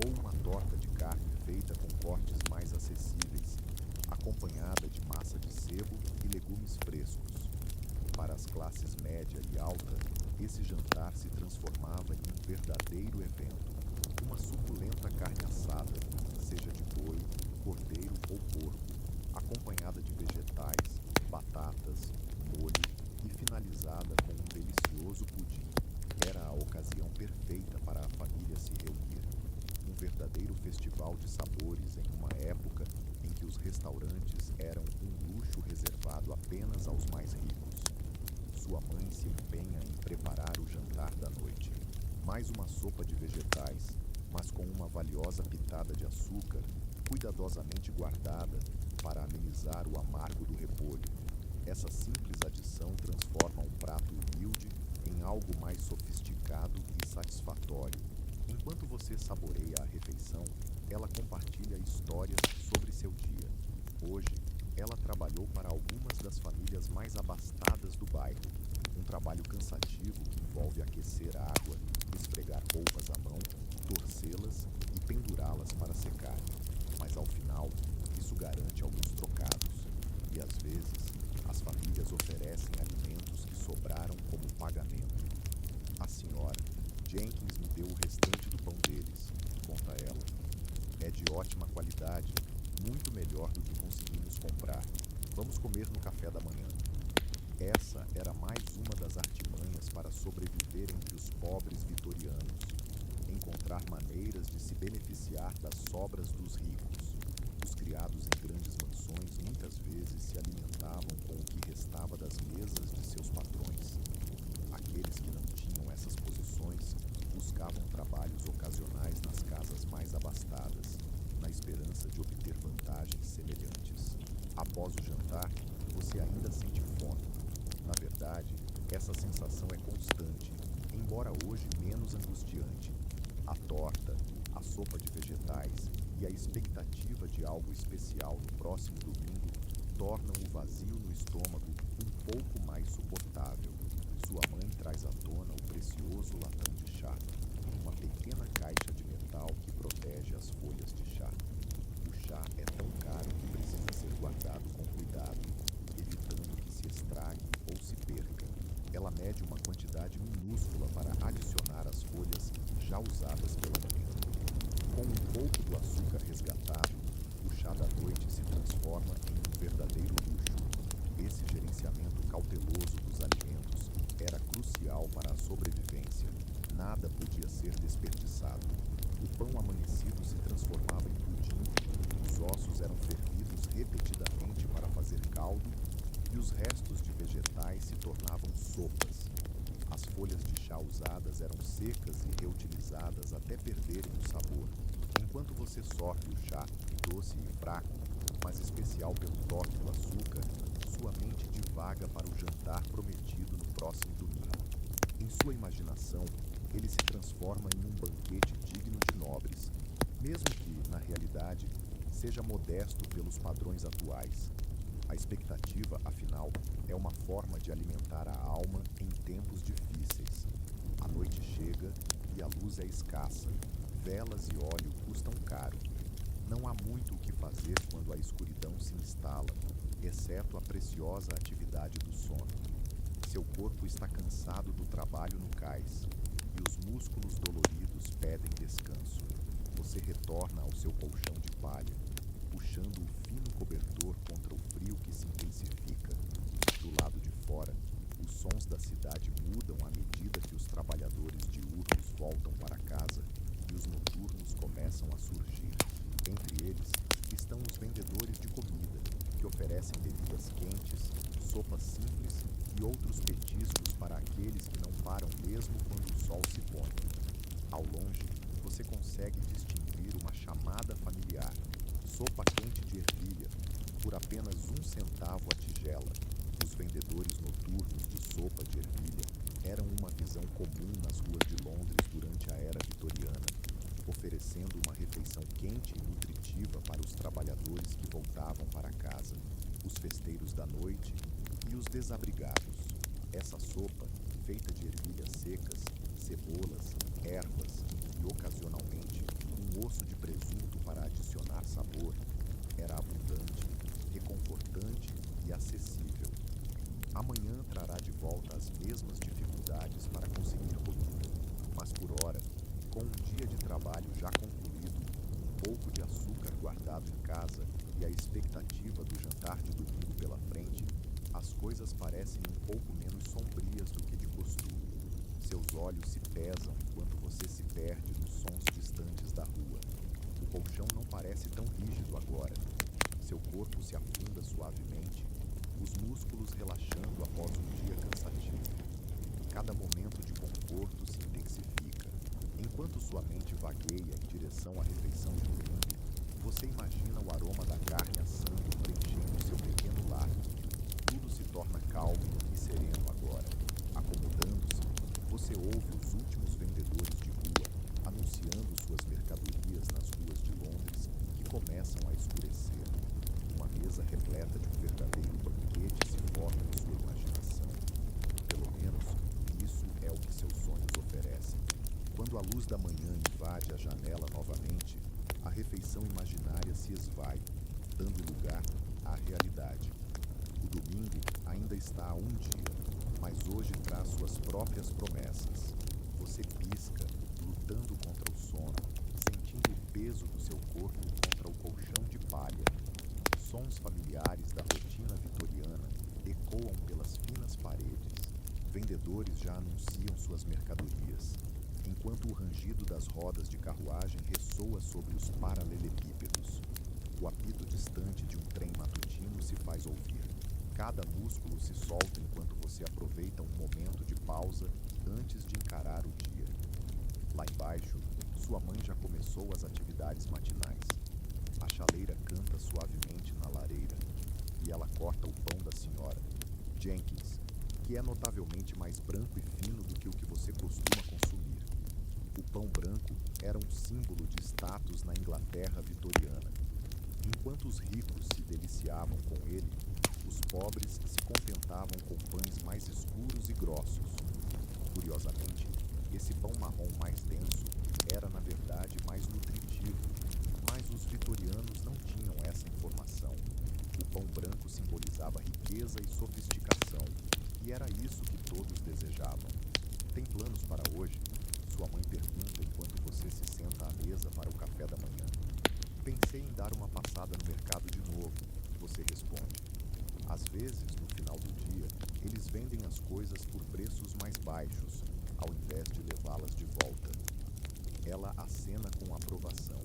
ou uma torta de carne feita com cortes mais acessíveis, acompanhada de massa de sebo e legumes frescos. Para as classes média e alta, esse jantar se transformava em um verdadeiro evento. Uma suculenta carne assada, seja de boi, cordeiro ou porco, acompanhada de vegetais, batatas, molho e finalizada com um delicioso pudim. Era a ocasião perfeita para a família se reunir. Um verdadeiro festival de sabores em uma época em que os restaurantes eram um luxo reservado apenas aos mais ricos. Sua mãe se empenha em preparar o jantar da noite. Mais uma sopa de vegetais, mas com uma valiosa pitada de açúcar, cuidadosamente guardada para amenizar o amargo do repolho. Essa simples adição transforma um prato humilde em algo mais sofisticado e satisfatório. Enquanto você saboreia a refeição, ela compartilha histórias sobre seu dia. Hoje, ela trabalhou para algumas das famílias mais abastadas do bairro. Um trabalho cansativo que envolve aquecer água, esfregar roupas à mão, torcê-las e pendurá-las para secar. Mas ao final, isso garante alguns trocados. E às vezes, as famílias oferecem alimentos que sobraram como pagamento. A senhora Jenkins me deu o restante do pão deles, conta ela. É de ótima qualidade, muito melhor do que conseguimos comprar. Vamos comer no café da manhã. Essa era mais uma das artimanhas para sobreviver entre os pobres vitorianos. Encontrar maneiras de se beneficiar das sobras dos ricos. Os criados em grandes mansões muitas vezes se alimentavam com o que restava das mesas de seus patrões. Aqueles que não tinham essas posições buscavam trabalhos ocasionais nas casas mais abastadas. embora hoje menos angustiante. A torta, a sopa de vegetais e a expectativa de algo especial no próximo domingo tornam o vazio no estômago um pouco mais suportável. Sua mãe traz à tona o precioso latão de chá, uma pequena caixa de metal que protege as folhas de chá. O chá é tão caro que precisa ser guardado com cuidado, evitando que se estrague ou se perca. Ela mede uma quantidade minúscula para adicionar às folhas já usadas pela manhã. Com um pouco do açúcar resgatado, o chá da noite se transforma em um verdadeiro luxo. Esse gerenciamento cauteloso dos alimentos era crucial para a sobrevivência. Nada podia ser desperdiçado. O pão amanhecido se transformava em pudim, os ossos eram fervidos repetidamente para fazer caldo e os restos de vegetais se tornavam sopas. As folhas de chá usadas eram secas e reutilizadas até perderem o sabor. Enquanto você sorve o chá, doce e fraco, mas especial pelo toque do açúcar, sua mente divaga para o jantar prometido no próximo domingo. Em sua imaginação, ele se transforma em um banquete digno de nobres, mesmo que, na realidade, seja modesto pelos padrões atuais. A expectativa, afinal, é uma forma de alimentar a alma em tempos difíceis. A noite chega e a luz é escassa. Velas e óleo custam caro. Não há muito o que fazer quando a escuridão se instala, exceto a preciosa atividade do sono. Seu corpo está cansado do trabalho no cais e os músculos doloridos pedem descanso. Você retorna ao seu colchão de palha, puxando o fino cobertor contra o frio que se intensifica. Do lado de fora, os sons da cidade mudam à medida que os trabalhadores diurnos voltam para casa e os noturnos começam a surgir. Entre eles estão os vendedores de comida, que oferecem bebidas quentes, sopas simples e outros petiscos para aqueles que não param mesmo quando o sol se põe. Ao longe, você consegue distinguir uma chamada familiar: sopa quente de ervilha, por apenas 1 centavo a tigela. Os vendedores noturnos de sopa de ervilha eram uma visão comum nas ruas de Londres durante a era vitoriana, oferecendo uma refeição quente e nutritiva para os trabalhadores que voltavam para casa, os festeiros da noite e os desabrigados. Essa sopa, feita de ervilhas secas, cebolas, ervas e, ocasionalmente, um osso de presunto para adicionar sabor, era abundante, reconfortante e acessível. Amanhã trará de volta as mesmas dificuldades para conseguir comida, mas por hora, com um dia de trabalho já concluído, um pouco de açúcar guardado em casa e a expectativa do jantar de domingo pela frente, as coisas parecem um pouco menos sombrias do que de costume. Seus olhos se pesam enquanto você se perde nos sons distantes da rua. O colchão não parece tão rígido agora. Seu corpo se afunda suavemente, os músculos relaxando após um dia cansativo. Cada momento de conforto se intensifica. Enquanto sua mente vagueia em direção à refeição de domingo, você imagina o aroma da carne assando preenchendo seu pequeno lar. Tudo se torna calmo e sereno agora. Acomodando-se, você ouve os últimos vendedores de rua anunciando suas mercadorias nas ruas de Londres que começam a escurecer. Uma mesa repleta de um verdadeiro banquete se forma em sua imaginação. Pelo menos, isso é o que seus sonhos oferecem. Quando a luz da manhã invade a janela novamente, a refeição imaginária se esvai, dando lugar à realidade. O domingo ainda está a um dia, mas hoje traz suas próprias promessas. Você pisca, lutando contra o sono, sentindo o peso do seu corpo contra o colchão de palha. Sons familiares da rotina vitoriana ecoam pelas finas paredes. Vendedores já anunciam suas mercadorias, enquanto o rangido das rodas de carruagem ressoa sobre os paralelepípedos. O apito distante de um trem matutino se faz ouvir. Cada músculo se solta enquanto você aproveita um momento de pausa antes de encarar o dia. Lá embaixo, sua mãe já começou as atividades matinais. A chaleira canta suavemente na lareira e ela corta o pão da senhora. Jenkins, que é notavelmente mais branco e fino do que o que você costuma consumir. O pão branco era um símbolo de status na Inglaterra vitoriana. Enquanto os ricos se deliciavam com ele, os pobres se contentavam com pães mais escuros e grossos. Curiosamente, esse pão marrom mais denso era, na verdade, mais nutritivo, mas os vitorianos não tinham essa informação. O pão branco simbolizava riqueza e sofisticação, e era isso que todos desejavam. Tem planos para hoje? Sua mãe pergunta enquanto você se senta à mesa para o café da manhã. Pensei em dar uma passada no mercado de novo, você responde. Às vezes, no final do dia, eles vendem as coisas por preços mais baixos, ao invés de levá-las de volta. Ela acena com aprovação.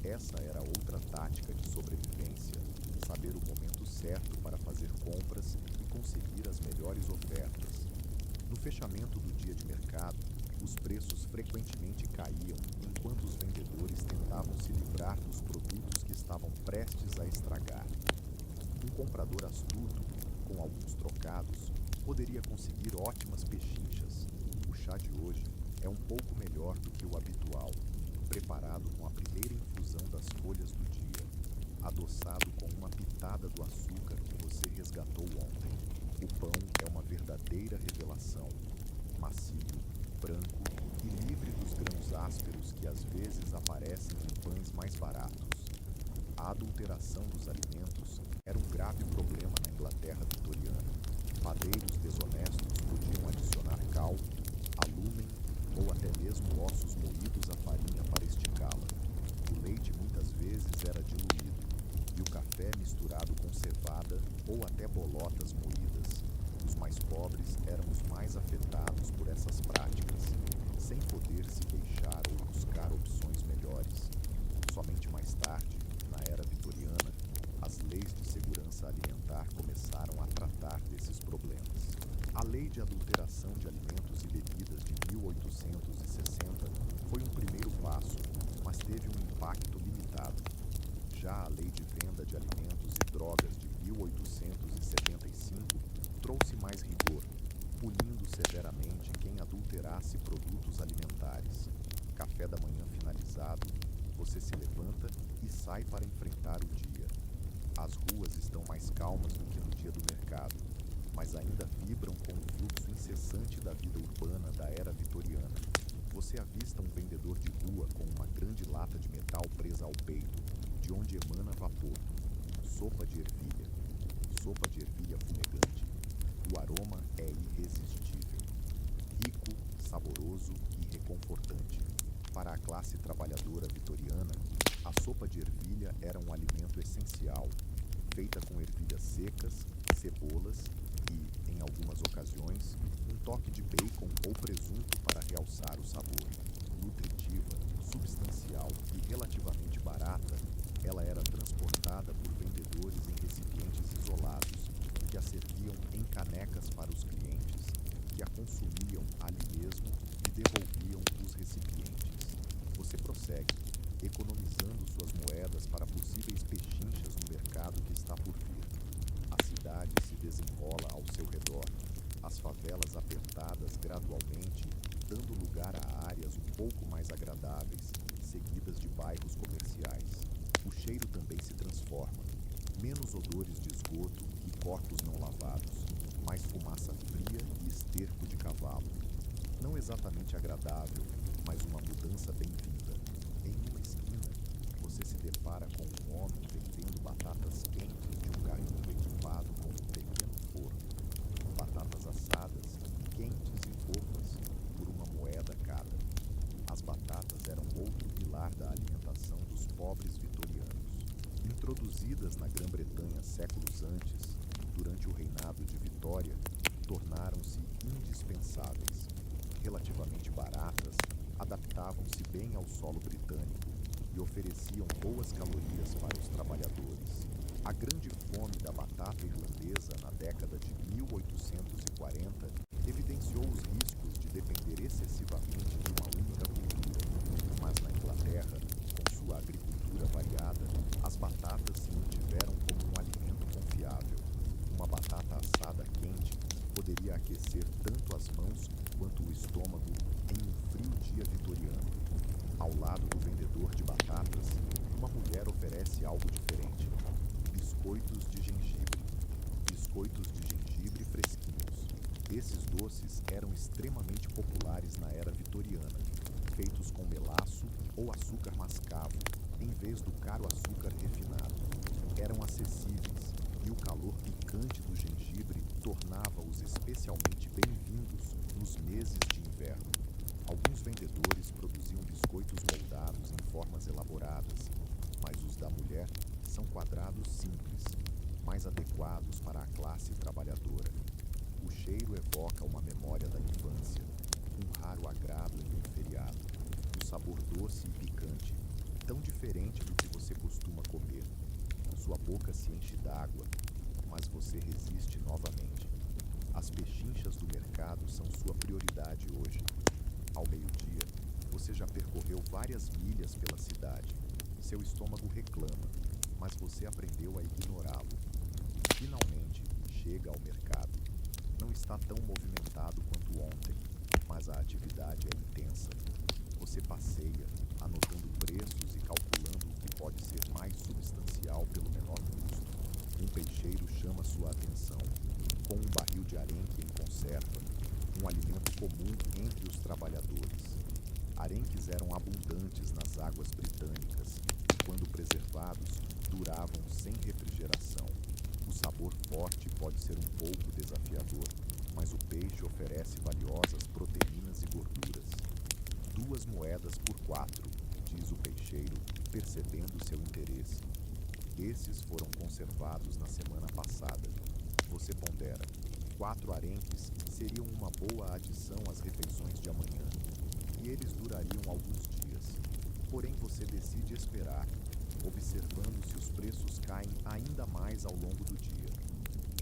Essa era outra tática de sobrevivência, saber o momento certo para fazer compras e conseguir as melhores ofertas. No fechamento do dia de mercado, os preços frequentemente caíam enquanto os vendedores tentavam se livrar dos produtos que estavam prestes a estragar. Um comprador astuto, com alguns trocados, poderia conseguir ótimas pechinchas. O chá de hoje é um pouco melhor do que o habitual, preparado com a primeira infusão das folhas do dia, adoçado com uma pitada do açúcar que você resgatou ontem. O pão é uma verdadeira revelação, macio, branco e livre dos grãos ásperos que às vezes aparecem em pães mais baratos. A adulteração dos alimentos era um grave problema na Inglaterra vitoriana. Padeiros desonestos podiam adicionar cal, alúmen ou até mesmo ossos moídos à farinha para esticá-la. O leite muitas vezes era diluído, e o café misturado com cevada ou até bolotas moídas. Os mais pobres eram os mais afetados por essas práticas, sem poder se queixar ou buscar opções melhores. Somente mais tarde, na era vitoriana, as leis de segurança alimentar começaram a tratar desses problemas. A Lei de Adulteração de Alimentos e Bebidas de 1860 foi um primeiro passo, mas teve um impacto limitado. Já a Lei de Venda de Alimentos e Drogas de 1875 trouxe mais rigor, punindo severamente quem adulterasse produtos alimentares. Café da manhã finalizado, você se levanta e sai para enfrentar o dia. As ruas estão mais calmas do que no dia do mercado, mas ainda vibram com o fluxo incessante da vida urbana da era vitoriana. Você avista um vendedor de rua com uma grande lata de metal presa ao peito, de onde emana vapor. Sopa de ervilha. Sopa de ervilha fumegante. O aroma é irresistível. Rico, saboroso e reconfortante. Para a classe trabalhadora vitoriana, a sopa de ervilha era um alimento essencial, feita com ervilhas secas, cebolas e, em algumas ocasiões, um toque de bacon ou presunto para realçar o sabor. Nutritiva, substancial e relativamente barata, ela era transportada por vendedores em recipientes isolados, que a serviam em canecas para os clientes, que a consumiam ali mesmo e devolviam os recipientes. Você prossegue, economizando suas moedas para possíveis pechinchas no mercado que está por vir. A cidade se desenrola ao seu redor, as favelas apertadas gradualmente, dando lugar a áreas um pouco mais agradáveis, seguidas de bairros comerciais. O cheiro também se transforma. Menos odores de esgoto e corpos não lavados, mais fumaça fria e esterco de cavalo. Não exatamente agradável, mas uma mudança bem-vinda. Em uma esquina, você se depara com um homem vendendo batatas quentes de um carrinho equipado com um pequeno forno. Batatas assadas, quentes e fofas, por uma moeda cada. As batatas eram outro pilar da alimentação dos pobres vitorianos. Introduzidas na Grã-Bretanha séculos antes, durante o reinado de Vitória, tornaram-se indispensáveis. Relativamente baratas, adaptavam-se bem ao solo britânico e ofereciam boas calorias para os trabalhadores. A grande fome da batata irlandesa na década de 1840 evidenciou os riscos de depender excessivamente de uma única cultura, mas na Inglaterra, com sua agricultura variada, as batatas se mantiveram como um alimento confiável. Uma batata assada quente poderia aquecer biscoitos de gengibre. Biscoitos de gengibre fresquinhos. Esses doces eram extremamente populares na era vitoriana, feitos com melaço ou açúcar mascavo, em vez do caro açúcar refinado. Eram acessíveis e o calor picante do gengibre tornava-os especialmente bem-vindos nos meses de inverno. Alguns vendedores produziam biscoitos moldados em formas elaboradas, mas os da mulher são quadrados simples, mais adequados para a classe trabalhadora. O cheiro evoca uma memória da infância, um raro agrado em um feriado. O sabor doce e picante, tão diferente do que você costuma comer. Sua boca se enche d'água, mas você resiste novamente. As pechinchas do mercado são sua prioridade hoje. Ao meio-dia, você já percorreu várias milhas pela cidade. Seu estômago reclama, mas você aprendeu a ignorá-lo. Finalmente, chega ao mercado. Não está tão movimentado quanto ontem, mas a atividade é intensa. Você passeia, anotando preços e calculando o que pode ser mais substancial pelo menor custo. Um peixeiro chama sua atenção, com um barril de arenque em conserva, um alimento comum entre os trabalhadores. Arenques eram abundantes nas águas britânicas e, quando preservados, duravam sem refrigeração. O sabor forte pode ser um pouco desafiador, mas o peixe oferece valiosas proteínas e gorduras. 2 moedas por 4, diz o peixeiro, percebendo seu interesse. Esses foram conservados na semana passada. Você pondera. 4 arenques seriam uma boa adição às refeições de amanhã, e eles durariam alguns dias. Porém, você decide esperar, observando se os preços caem ainda mais ao longo do dia.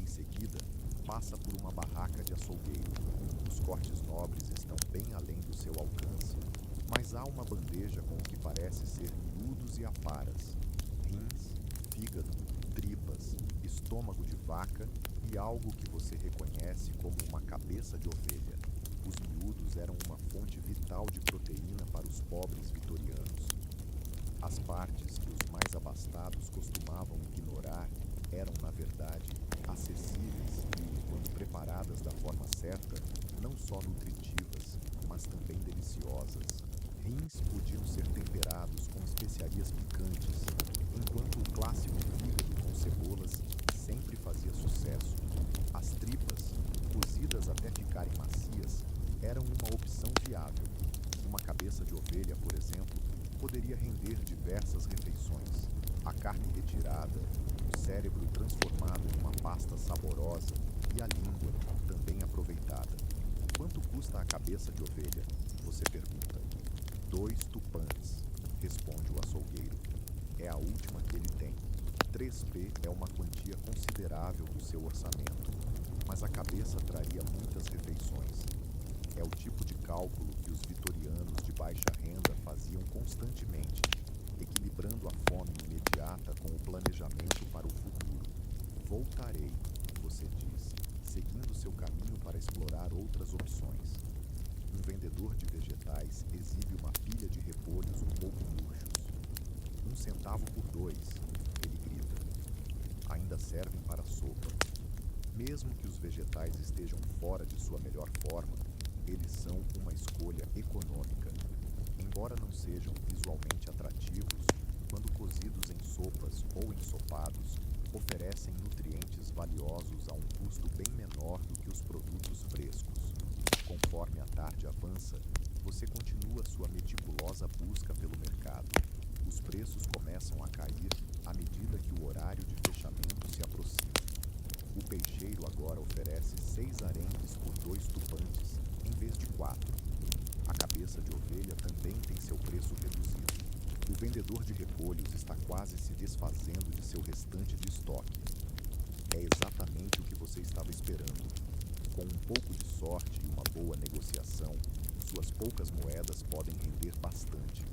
Em seguida, passa por uma barraca de açougueiro. Os cortes nobres estão bem além do seu alcance, mas há uma bandeja com o que parece ser miúdos e aparas. Rins, fígado, tripas, estômago de vaca e algo que você reconhece como uma cabeça de ovelha. Os miúdos eram uma fonte vital de proteína para os pobres vitorianos. As partes que os mais abastados costumavam ignorar eram, na verdade, acessíveis e, quando preparadas da forma certa, não só nutritivas, mas também deliciosas. Rins podiam ser temperados com especiarias picantes, enquanto o clássico fígado com cebolas sempre fazia sucesso. As tripas, cozidas até ficarem macias, eram uma opção viável. Uma cabeça de ovelha, por exemplo, poderia render diversas refeições. A carne retirada, o cérebro transformado em uma pasta saborosa e a língua também aproveitada. Quanto custa a cabeça de ovelha? Você pergunta. 2 tupãs, responde o açougueiro. É a última que ele tem. 3p é uma quantia considerável do seu orçamento, mas a cabeça traria muitas refeições. É o tipo de cálculo que os vitorianos de baixa renda faziam constantemente, equilibrando a fome imediata com o planejamento para o futuro. Voltarei, você diz, seguindo seu caminho para explorar outras opções. Um vendedor de vegetais exibe uma pilha de repolhos um pouco murchos. 1 centavo por 2, ele grita. Ainda servem para sopa. Mesmo que os vegetais estejam fora de sua melhor forma, eles são uma escolha econômica. Embora não sejam visualmente atrativos, quando cozidos em sopas ou ensopados, oferecem nutrientes valiosos a um custo bem menor do que os produtos frescos. Conforme a tarde avança, você continua sua meticulosa busca pelo mercado. Os preços começam a cair à medida que o horário de fechamento se aproxima. O peixeiro agora oferece 6 arenques por 2 tupantes, em vez de 4. A cabeça de ovelha também tem seu preço reduzido. O vendedor de repolhos está quase se desfazendo de seu restante de estoque. É exatamente o que você estava esperando. Com um pouco de sorte e uma boa negociação, suas poucas moedas podem render bastante.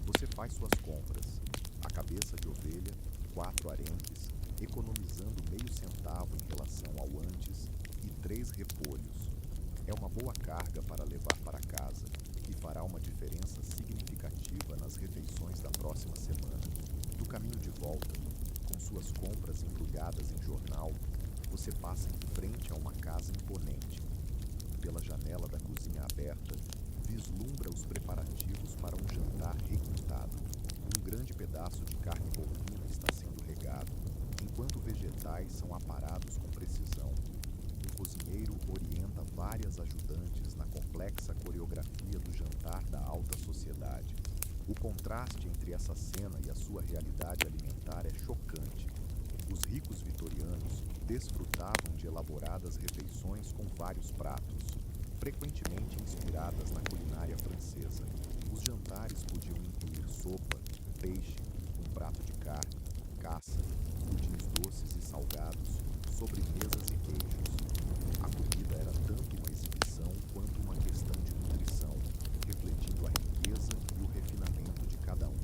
Você faz suas compras. A cabeça de ovelha, 4 arenques, economizando meio centavo em relação ao antes, e 3 repolhos. É uma boa carga para levar para casa e fará uma diferença significativa nas refeições da próxima semana. No caminho de volta, com suas compras embrulhadas em jornal, você passa em frente a uma casa imponente. Pela janela da cozinha aberta, vislumbra os preparativos para um jantar requintado. Um grande pedaço de carne bovina está sendo regado, enquanto vegetais são aparados com precisão. O cozinheiro orienta várias ajudantes na complexa coreografia do jantar da alta sociedade. O contraste entre essa cena e a sua realidade alimentar é chocante. Os ricos vitorianos desfrutavam de elaboradas refeições com vários pratos, frequentemente inspiradas na culinária francesa. Os jantares podiam incluir sopa, peixe, um prato de carne, caça, pudins doces e salgados, sobremesas e queijos. A comida era tanto uma exibição quanto uma questão de nutrição, refletindo a riqueza e o refinamento de cada um.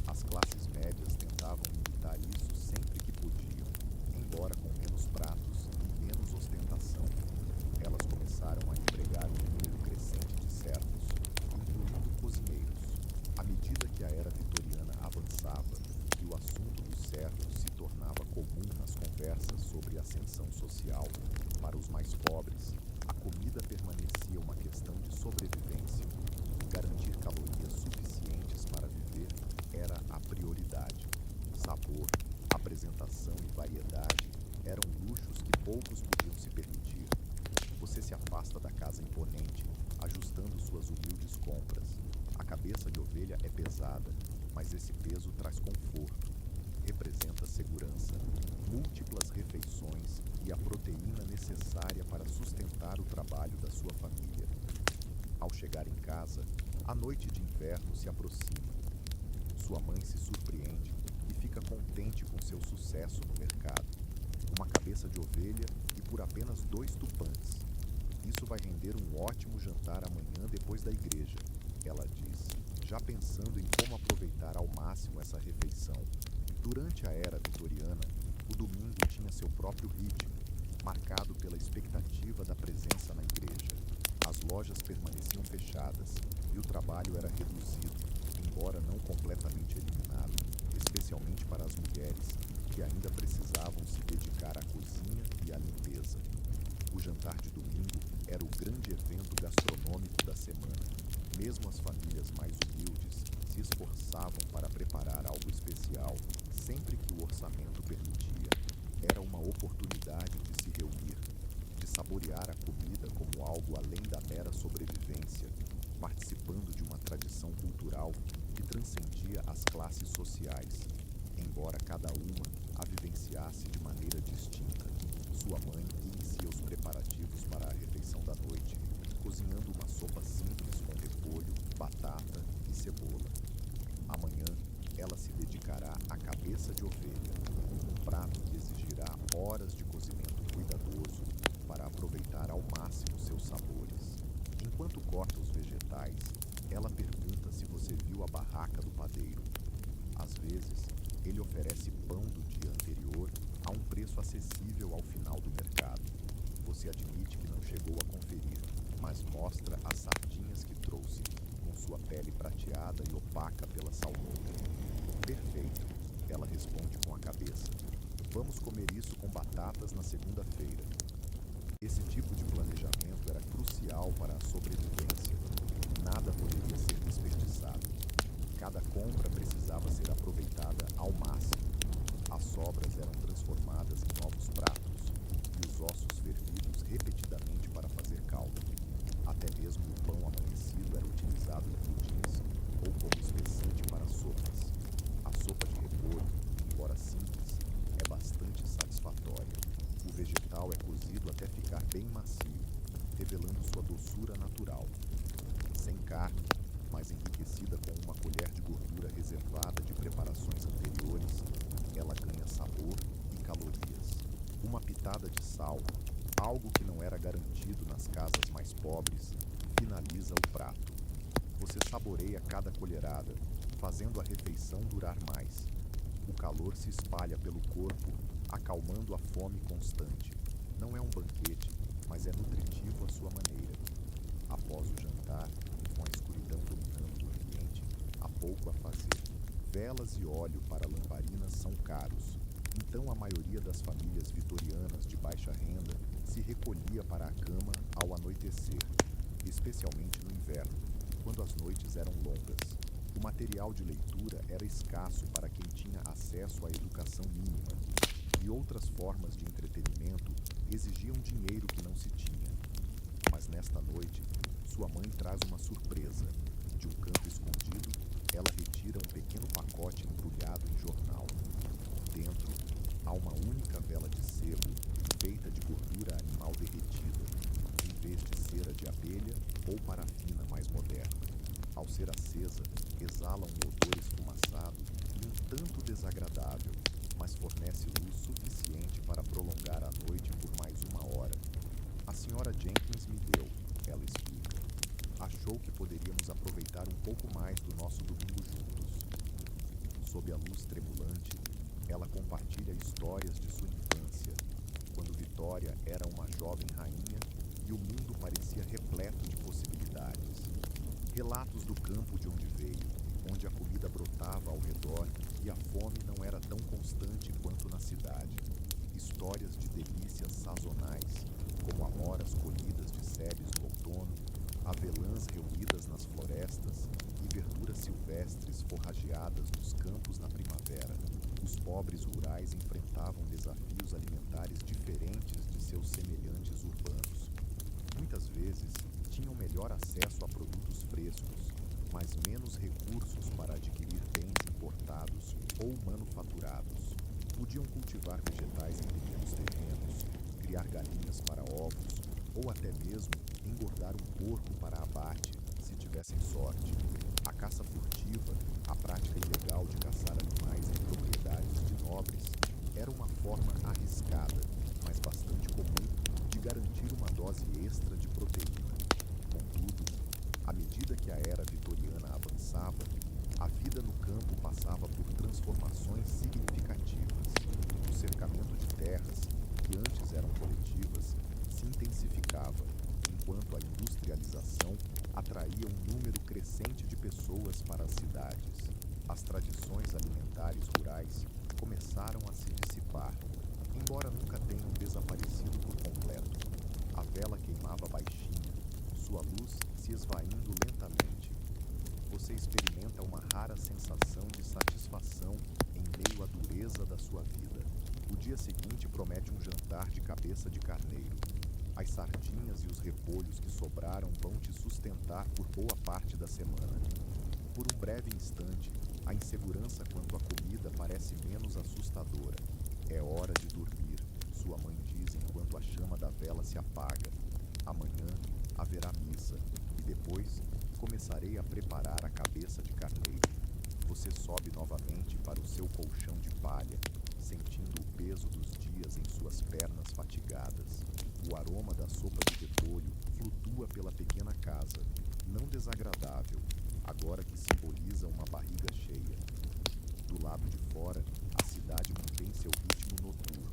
As classes médias tentavam imitar isso sempre que podiam, embora com menos pratos e menos ostentação. Elas começaram a empregar um número crescente de servos, incluindo cozinheiros. À medida que a era vitoriana avançava e o assunto dos servos se tornava comum nas conversas sobre ascensão social, para os mais pobres, a comida permanecia uma questão de sobrevivência. Garantir calorias suficientes para viver era a prioridade. Sabor, apresentação e variedade eram luxos que poucos podiam se permitir. Você se afasta da casa imponente, ajustando suas humildes compras. A cabeça de ovelha é pesada, mas esse peso traz conforto. Representa segurança, múltiplas refeições e a proteína necessária para sustentar o trabalho da sua família. Ao chegar em casa, a noite de inverno se aproxima. Sua mãe se surpreende e fica contente com seu sucesso no mercado. Uma cabeça de ovelha e por apenas 2 tupãs. Isso vai render um ótimo jantar amanhã depois da igreja, ela diz, já pensando em como aproveitar ao máximo essa refeição. Durante a era vitoriana, o domingo tinha seu próprio ritmo, marcado pela expectativa da presença na igreja. As lojas permaneciam fechadas e o trabalho era reduzido, embora não completamente eliminado, especialmente para as mulheres, que ainda precisavam se dedicar à cozinha e à limpeza. O jantar de domingo era o grande evento gastronômico da semana. Mesmo as famílias mais humildes se esforçavam para preparar algo especial sempre que o orçamento permitia. Era uma oportunidade de se reunir, de saborear a comida como algo além da mera sobrevivência, participando de uma tradição cultural que transcendia as classes sociais, embora cada uma a vivenciasse de maneira distinta. Sua mãe inicia os preparativos para a refeição da noite, cozinhando uma sopa simples com repolho, batata e cebola. Amanhã, ela se dedicará à cabeça de ovelha, um prato que exigirá horas de cozimento cuidadoso para aproveitar ao máximo seus sabores. Enquanto corta os vegetais, ela pergunta se você viu a barraca do padeiro. Às vezes, ele oferece pão do dia anterior a um preço acessível ao final do mercado. Você admite que não chegou a conferir, mas mostra as sardinhas que trouxe, com sua pele prateada e opaca pela salmoura. Perfeito, ela responde com a cabeça. Vamos comer isso com batatas na segunda-feira. Esse tipo de planejamento era crucial para a sobrevivência. Nada poderia ser desperdiçado. Cada compra precisava ser aproveitada ao máximo. As sobras eram transformadas em novos pratos e os ossos fervidos repetidamente para fazer caldo. Até mesmo o pão amanhecido era utilizado em pudins ou como espessante para sopas. A sopa de repolho, embora simples, é bastante satisfatória. O vegetal é cozido até ficar bem macio, revelando sua doçura natural. Sem carne, mas enriquecida com uma colher de gordura reservada de preparações anteriores, ela ganha sabor e calorias. Uma pitada de sal, algo que não era garantido nas casas mais pobres, finaliza o prato. Você saboreia cada colherada, fazendo a refeição durar mais. O calor se espalha pelo corpo, acalmando a fome constante. Não é um banquete, mas é nutritivo à sua maneira. Após o jantar, com a escuridão dominando o ambiente, há pouco a fazer. Velas e óleo para lamparinas são caros, Então a maioria das famílias vitorianas de baixa renda se recolhia para a cama ao anoitecer, especialmente no inverno, quando as noites eram longas. O material de leitura era escasso para quem tinha acesso à educação mínima, e outras formas de entretenimento exigiam dinheiro que não se tinha. Mas nesta noite, sua mãe traz uma surpresa. De um canto escondido, ela retira um pequeno pacote embrulhado em jornal. Dentro, há uma única vela de sebo, feita de gordura animal derretida, em vez de cera de abelha ou parafina mais moderna. Ao ser acesa, exala um odor esfumaçado e um tanto desagradável, mas fornece luz suficiente para prolongar a noite por mais uma hora. A senhora Jenkins me deu, ela explica. Achou que poderíamos aproveitar um pouco mais do nosso domingo juntos. Sob a luz tremulante, ela compartilha histórias de sua infância, quando Vitória era uma jovem rainha e o mundo parecia repleto de possibilidades. Relatos do campo de onde veio, onde a comida brotava ao redor e a fome não era tão constante quanto na cidade. Histórias de delícias sazonais, como amoras colhidas de sebes no outono, avelãs reunidas nas florestas e verduras silvestres forrageadas nos campos na primavera. Os pobres rurais enfrentavam desafios alimentares diferentes de seus semelhantes urbanos. Muitas vezes, tinham melhor acesso a produtos frescos, mas menos recursos para adquirir bens importados ou manufaturados. Podiam cultivar vegetais em pequenos terrenos, criar galinhas para ovos, ou até mesmo engordar um porco para abate, se tivessem sorte. A caça furtiva, a prática ilegal de caçar animais em propriedades de nobres, era uma forma arriscada, mas bastante comum, de garantir uma dose extra de proteína. Contudo, à medida que a era vitoriana avançava, a vida no campo passava por transformações significativas. O cercamento de terras, que antes eram coletivas, se intensificava, enquanto a industrialização atraía um número crescente de pessoas para as cidades. As tradições alimentares rurais começaram a se dissipar, embora nunca tenham desaparecido por completo. A vela queimava baixinho, sua luz se esvaindo lentamente. Você experimenta uma rara sensação de satisfação em meio à dureza da sua vida. O dia seguinte promete um jantar de cabeça de carneiro. As sardinhas e os repolhos que sobraram vão te sustentar por boa parte da semana. Por um breve instante, a insegurança quanto à comida parece menos assustadora. É hora de dormir, sua mãe diz enquanto a chama da vela se apaga. Amanhã haverá missa e depois começarei a preparar a cabeça de carneiro. Você sobe novamente para o seu colchão de palha, sentindo o peso dos dias em suas pernas fatigadas. O aroma da sopa de repolho flutua pela pequena casa, não desagradável, agora que simboliza uma barriga cheia. Do lado de fora, a cidade mantém seu ritmo noturno.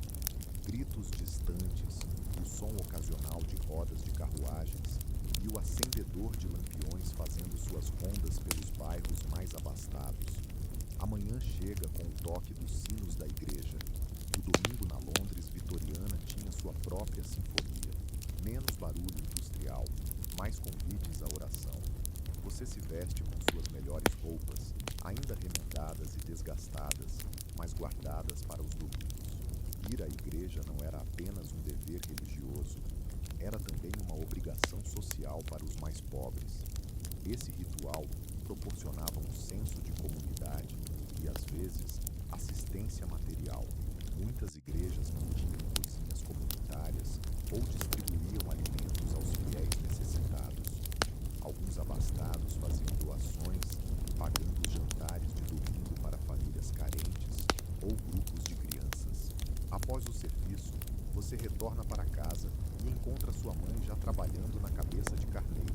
Gritos distantes, o som ocasional de rodas de carruagens e o acendedor de lampiões fazendo suas rondas pelos bairros mais abastados. Amanhã chega com o toque dos sinos da igreja. O domingo na Londres vitoriana tinha sua própria sinfonia. Menos barulho industrial, mais convites à oração. Você se veste com suas melhores roupas, ainda remendadas e desgastadas, mas guardadas para os domingos. Ir à igreja não era apenas um dever religioso, era também uma obrigação social para os mais pobres. Esse ritual proporcionava um senso de comunidade e, às vezes, assistência material. Muitas igrejas mantinham cozinhas comunitárias ou distribuíam alimentos aos fiéis necessitados. Alguns abastados faziam doações, pagando os jantares de domingo para famílias carentes ou grupos de crianças. Após o serviço, você retorna para casa e encontra sua mãe já trabalhando na cabeça de carneiro.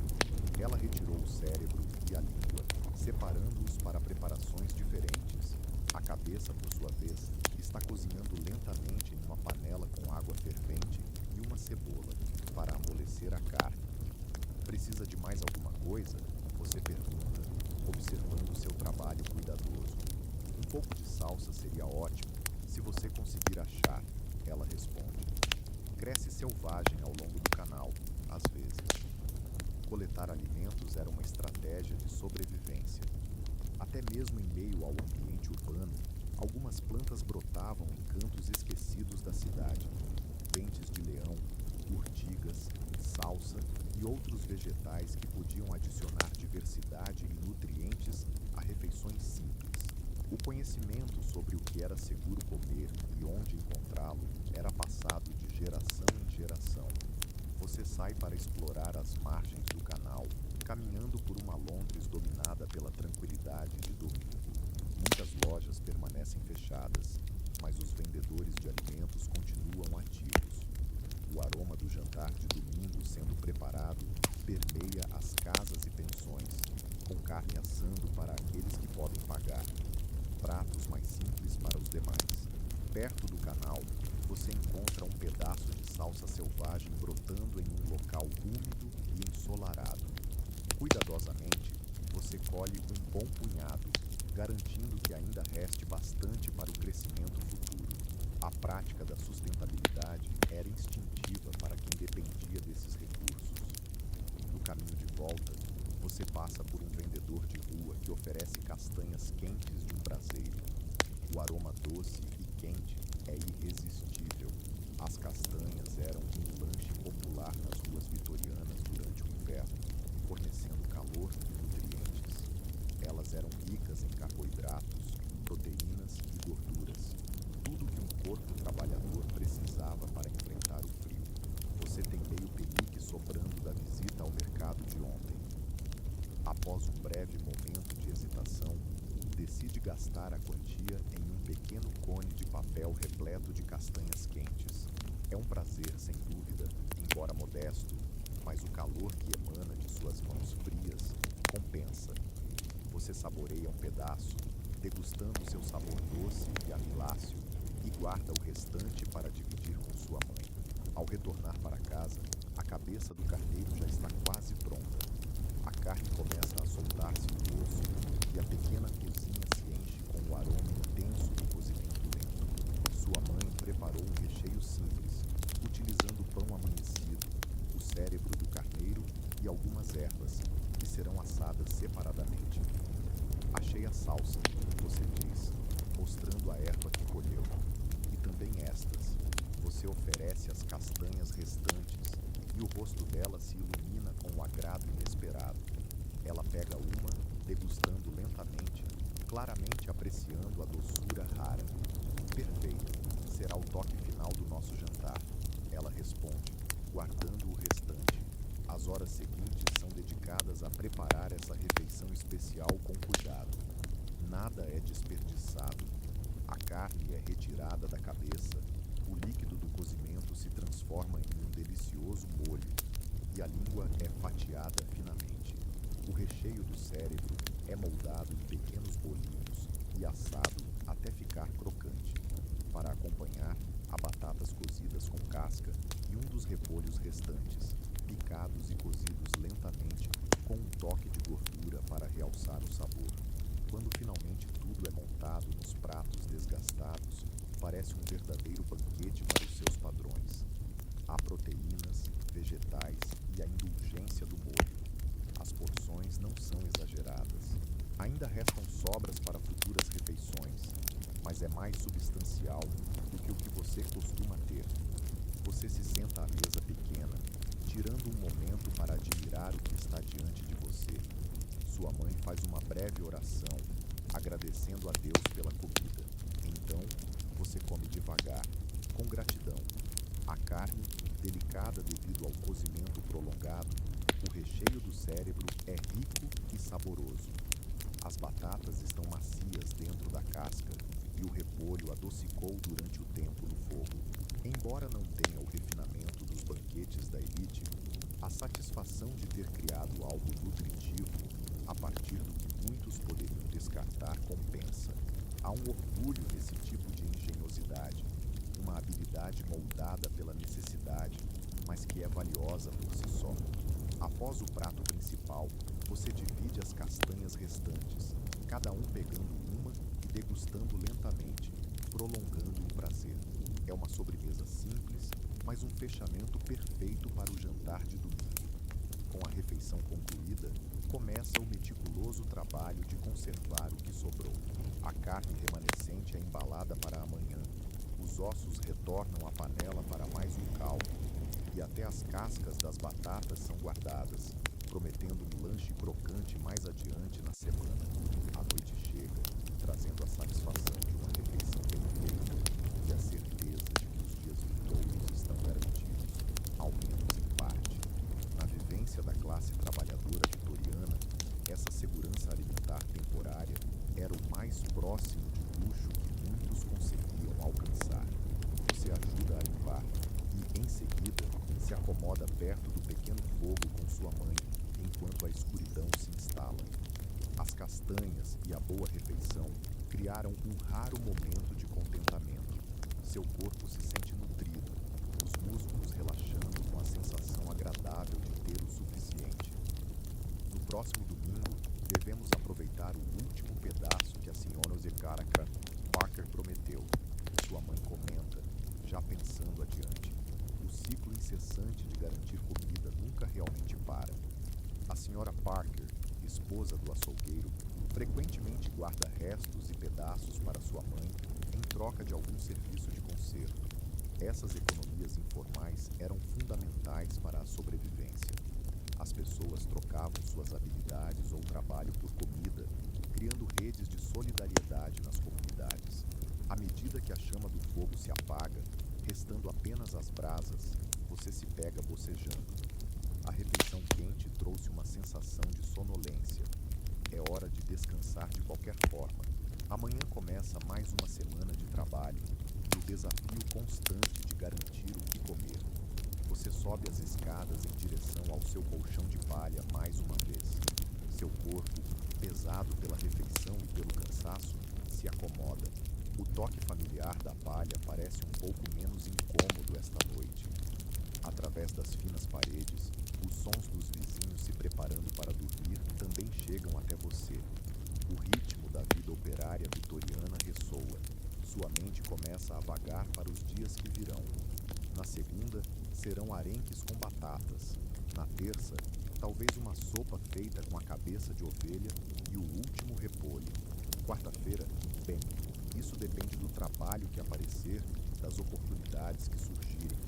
Ela retirou o cérebro e a língua, separando-os para preparações diferentes. A cabeça, por sua vez, está cozinhando lentamente em uma panela com água fervente e uma cebola, para amolecer a carne. Precisa de mais alguma coisa? Você pergunta, observando seu trabalho cuidadoso. Um pouco de salsa seria ótimo, se você conseguir responde. Cresce selvagem ao longo do canal, às vezes. Coletar alimentos era uma estratégia de sobrevivência. Até mesmo em meio ao ambiente urbano, algumas plantas brotavam em cantos esquecidos da cidade. Dentes de leão, urtigas, salsa e outros vegetais que podiam adicionar diversidade e nutrientes a refeições simples. O conhecimento sobre o que era seguro comer e onde encontrá-lo era passado de geração em geração. Você sai para explorar as margens do canal, caminhando por uma Londres dominada pela tranquilidade de domingo. Muitas lojas permanecem fechadas, mas os vendedores de alimentos continuam ativos. O aroma do jantar de domingo sendo preparado permeia as casas e pensões, com carne assando para aqueles que podem pagar, pratos mais simples para os demais. Perto do canal, você encontra um pedaço de salsa selvagem brotando em um local úmido e ensolarado. Cuidadosamente, você colhe um bom punhado, garantindo que ainda reste bastante para o crescimento futuro. A prática da sustentabilidade era instintiva para quem dependia desses recursos. No caminho de volta, você passa por um vendedor de rua que oferece castanhas quentes de um braseiro. O aroma doce e quente é irresistível. As castanhas eram um lanche popular nas ruas vitorianas durante o inverno, fornecendo calor e nutrientes. Elas eram ricas em carboidratos, proteínas e gorduras, tudo que um corpo trabalhador precisava para enfrentar o frio. Você tem meio penique sobrando da visita ao mercado de ontem. Após um breve momento de hesitação, decide gastar a quantia em um pequeno cone de papel repleto de castanhas quentes. É um prazer, sem dúvida, embora modesto, mas o calor que emana de suas mãos frias compensa. Você saboreia um pedaço, degustando seu sabor doce e amiláceo, e guarda o restante para dividir com sua mãe. Ao retornar para casa, a cabeça do carneiro já está quase pronta. A carne começa a soltar-se do osso e a pequena cozinha se enche com o aroma intenso do cozimento lento. Sua mãe preparou um recheio simples, utilizando pão amanhecido, o cérebro do carneiro e algumas ervas, que serão assadas separadamente. Achei a salsa, você diz, mostrando a erva que colheu. E também estas. Você oferece as castanhas restantes e o rosto dela se ilumina com um agrado inesperado. Ela pega uma, degustando lentamente, claramente apreciando a doçura rara. Perfeito, será o toque final do nosso jantar. Ela responde, guardando o restante. As horas seguintes são dedicadas a preparar essa refeição especial com cuidado. Nada é desperdiçado. A carne é retirada da cabeça, o líquido do cozimento se transforma em um delicioso molho e a língua é fatiada finamente. O recheio do cérebro é moldado em pequenos bolinhos e assado até ficar crocante. Para acompanhar, há batatas cozidas com casca e um dos repolhos restantes, picados e cozidos lentamente com um toque de gordura para realçar o sabor. Quando finalmente tudo é montado nos pratos desgastados, parece um verdadeiro banquete para os seus padrões. Há proteínas, vegetais e a indulgência do molho. As porções não são exageradas. Ainda restam sobras para futuras refeições, mas é mais substancial do que o que você costuma ter. Você se senta à mesa pequena, tirando um momento para admirar o que está diante de você. Sua mãe faz uma breve oração, agradecendo a Deus pela comida. Então, você come devagar, com gratidão. A carne, delicada devido ao cozimento prolongado, o recheio do cérebro é rico e saboroso. As batatas estão macias dentro da casca e o repolho adocicou durante o tempo no fogo. Embora não tenha o refinamento dos banquetes da elite, a satisfação de ter criado algo nutritivo a partir do que muitos poderiam descartar compensa. Há um orgulho nesse tipo de engenhosidade, uma habilidade moldada pela necessidade, mas que é valiosa por si só. Após o prato principal, você divide as castanhas restantes, cada um pegando uma e degustando lentamente, prolongando o prazer. É uma sobremesa simples mas um fechamento perfeito para o jantar de domingo. Com a refeição concluída, começa o meticuloso trabalho de conservar o que sobrou. A carne remanescente é embalada para amanhã, os ossos retornam à panela para mais um caldo, e até as cascas das batatas são guardadas, prometendo um lanche crocante mais adiante na semana. A noite chega, trazendo a satisfação de uma refeição bem feita e a certeza de que os dias vindouros estão garantidos, ao menos em parte. Na vivência da classe trabalhadora vitoriana, essa segurança alimentar temporária era o mais próximo de luxo que muitos conseguiam alcançar. Você ajuda a limpar e, em seguida, se acomoda perto do pequeno fogo com sua mãe, enquanto a escuridão se instala. As castanhas e a boa refeição criaram um raro momento de contentamento. Seu corpo se sente nutrido, os músculos relaxando com a sensação agradável de ter o suficiente. No próximo domingo, devemos aproveitar o último pedaço que a senhora Ozekara Parker prometeu. Sua mãe comenta, já pensando adiante. O ciclo incessante de garantir comida nunca realmente para. A senhora Parker, esposa do açougueiro, frequentemente guarda restos e pedaços para sua mãe em troca de algum serviço de conserto. Essas economias informais eram fundamentais para a sobrevivência. As pessoas trocavam suas habilidades ou trabalho por comida, criando redes de solidariedade nas comunidades. À medida que a chama do fogo se apaga, restando apenas as brasas, você se pega bocejando. A refeição quente trouxe uma sensação de sonolência. É hora de descansar de qualquer forma. Amanhã começa mais uma semana de trabalho e o desafio constante de garantir o que comer. Você sobe as escadas em direção ao seu colchão de palha mais uma vez. Seu corpo, pesado pela refeição e pelo cansaço, se acomoda. O toque familiar da palha parece um pouco menos incômodo esta noite. Através das finas paredes, os sons dos vizinhos se preparando para dormir também chegam até você. O ritmo da vida operária vitoriana ressoa. Sua mente começa a vagar para os dias que virão. Na segunda, serão arenques com batatas. Na terça, talvez uma sopa feita com a cabeça de ovelha e o último repolho. Quarta-feira, bem, isso depende do trabalho que aparecer, das oportunidades que surgirem.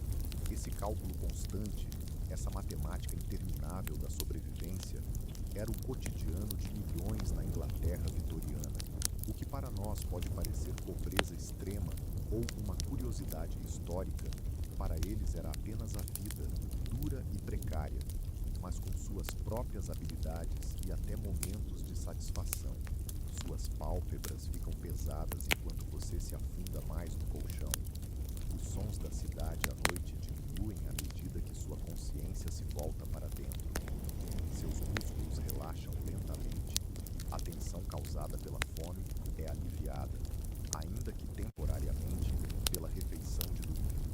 Esse cálculo constante, essa matemática interminável da sobrevivência, era o cotidiano de milhões na Inglaterra vitoriana. O que para nós pode parecer pobreza extrema ou uma curiosidade histórica, para eles era apenas a vida, dura e precária, mas com suas próprias habilidades e até momentos de satisfação. Suas pálpebras ficam pesadas enquanto você se afunda mais no colchão. Os sons da cidade à noite diminuem à medida que sua consciência se volta para dentro. Seus músculos relaxam lentamente. A tensão causada pela fome é aliviada, ainda que temporariamente, pela refeição de domingo.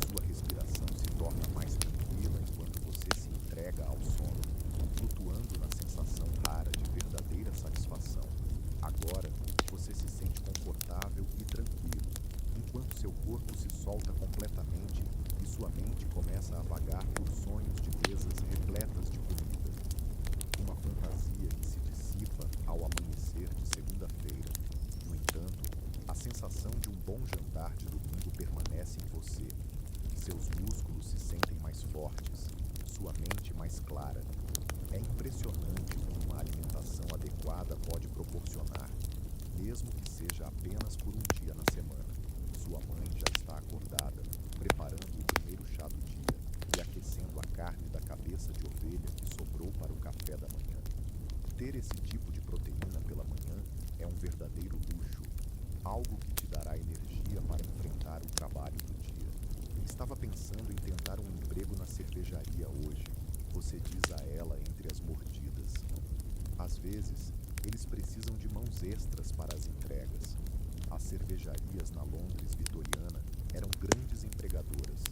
Sua respiração se torna mais tranquila enquanto você se entrega ao sono, flutuando na sensação rara de verdadeira satisfação. Agora, você se sente confortável e tranquilo, enquanto seu corpo se solta completamente e sua mente começa a vagar por sonhos de mesas repletas de comida. Uma fantasia que se dissipa ao amanhecer de segunda-feira. No entanto, a sensação de um bom jantar de domingo permanece em você. Seus músculos se sentem mais fortes, sua mente mais clara. É impressionante o que uma alimentação adequada pode proporcionar, mesmo que seja apenas por um dia na semana. Sua mãe já está acordada, preparando o primeiro chá do dia e aquecendo a carne da cabeça de ovelha que sobrou para o café da manhã. Ter esse tipo de proteína pela manhã é um verdadeiro luxo, algo que te dará energia para enfrentar o trabalho do dia. Estava pensando em tentar um emprego na cervejaria hoje, você diz a ela entre as mordidas. Às vezes, eles precisam de mãos extras para as entregas. As cervejarias na Londres vitoriana eram grandes empregadoras,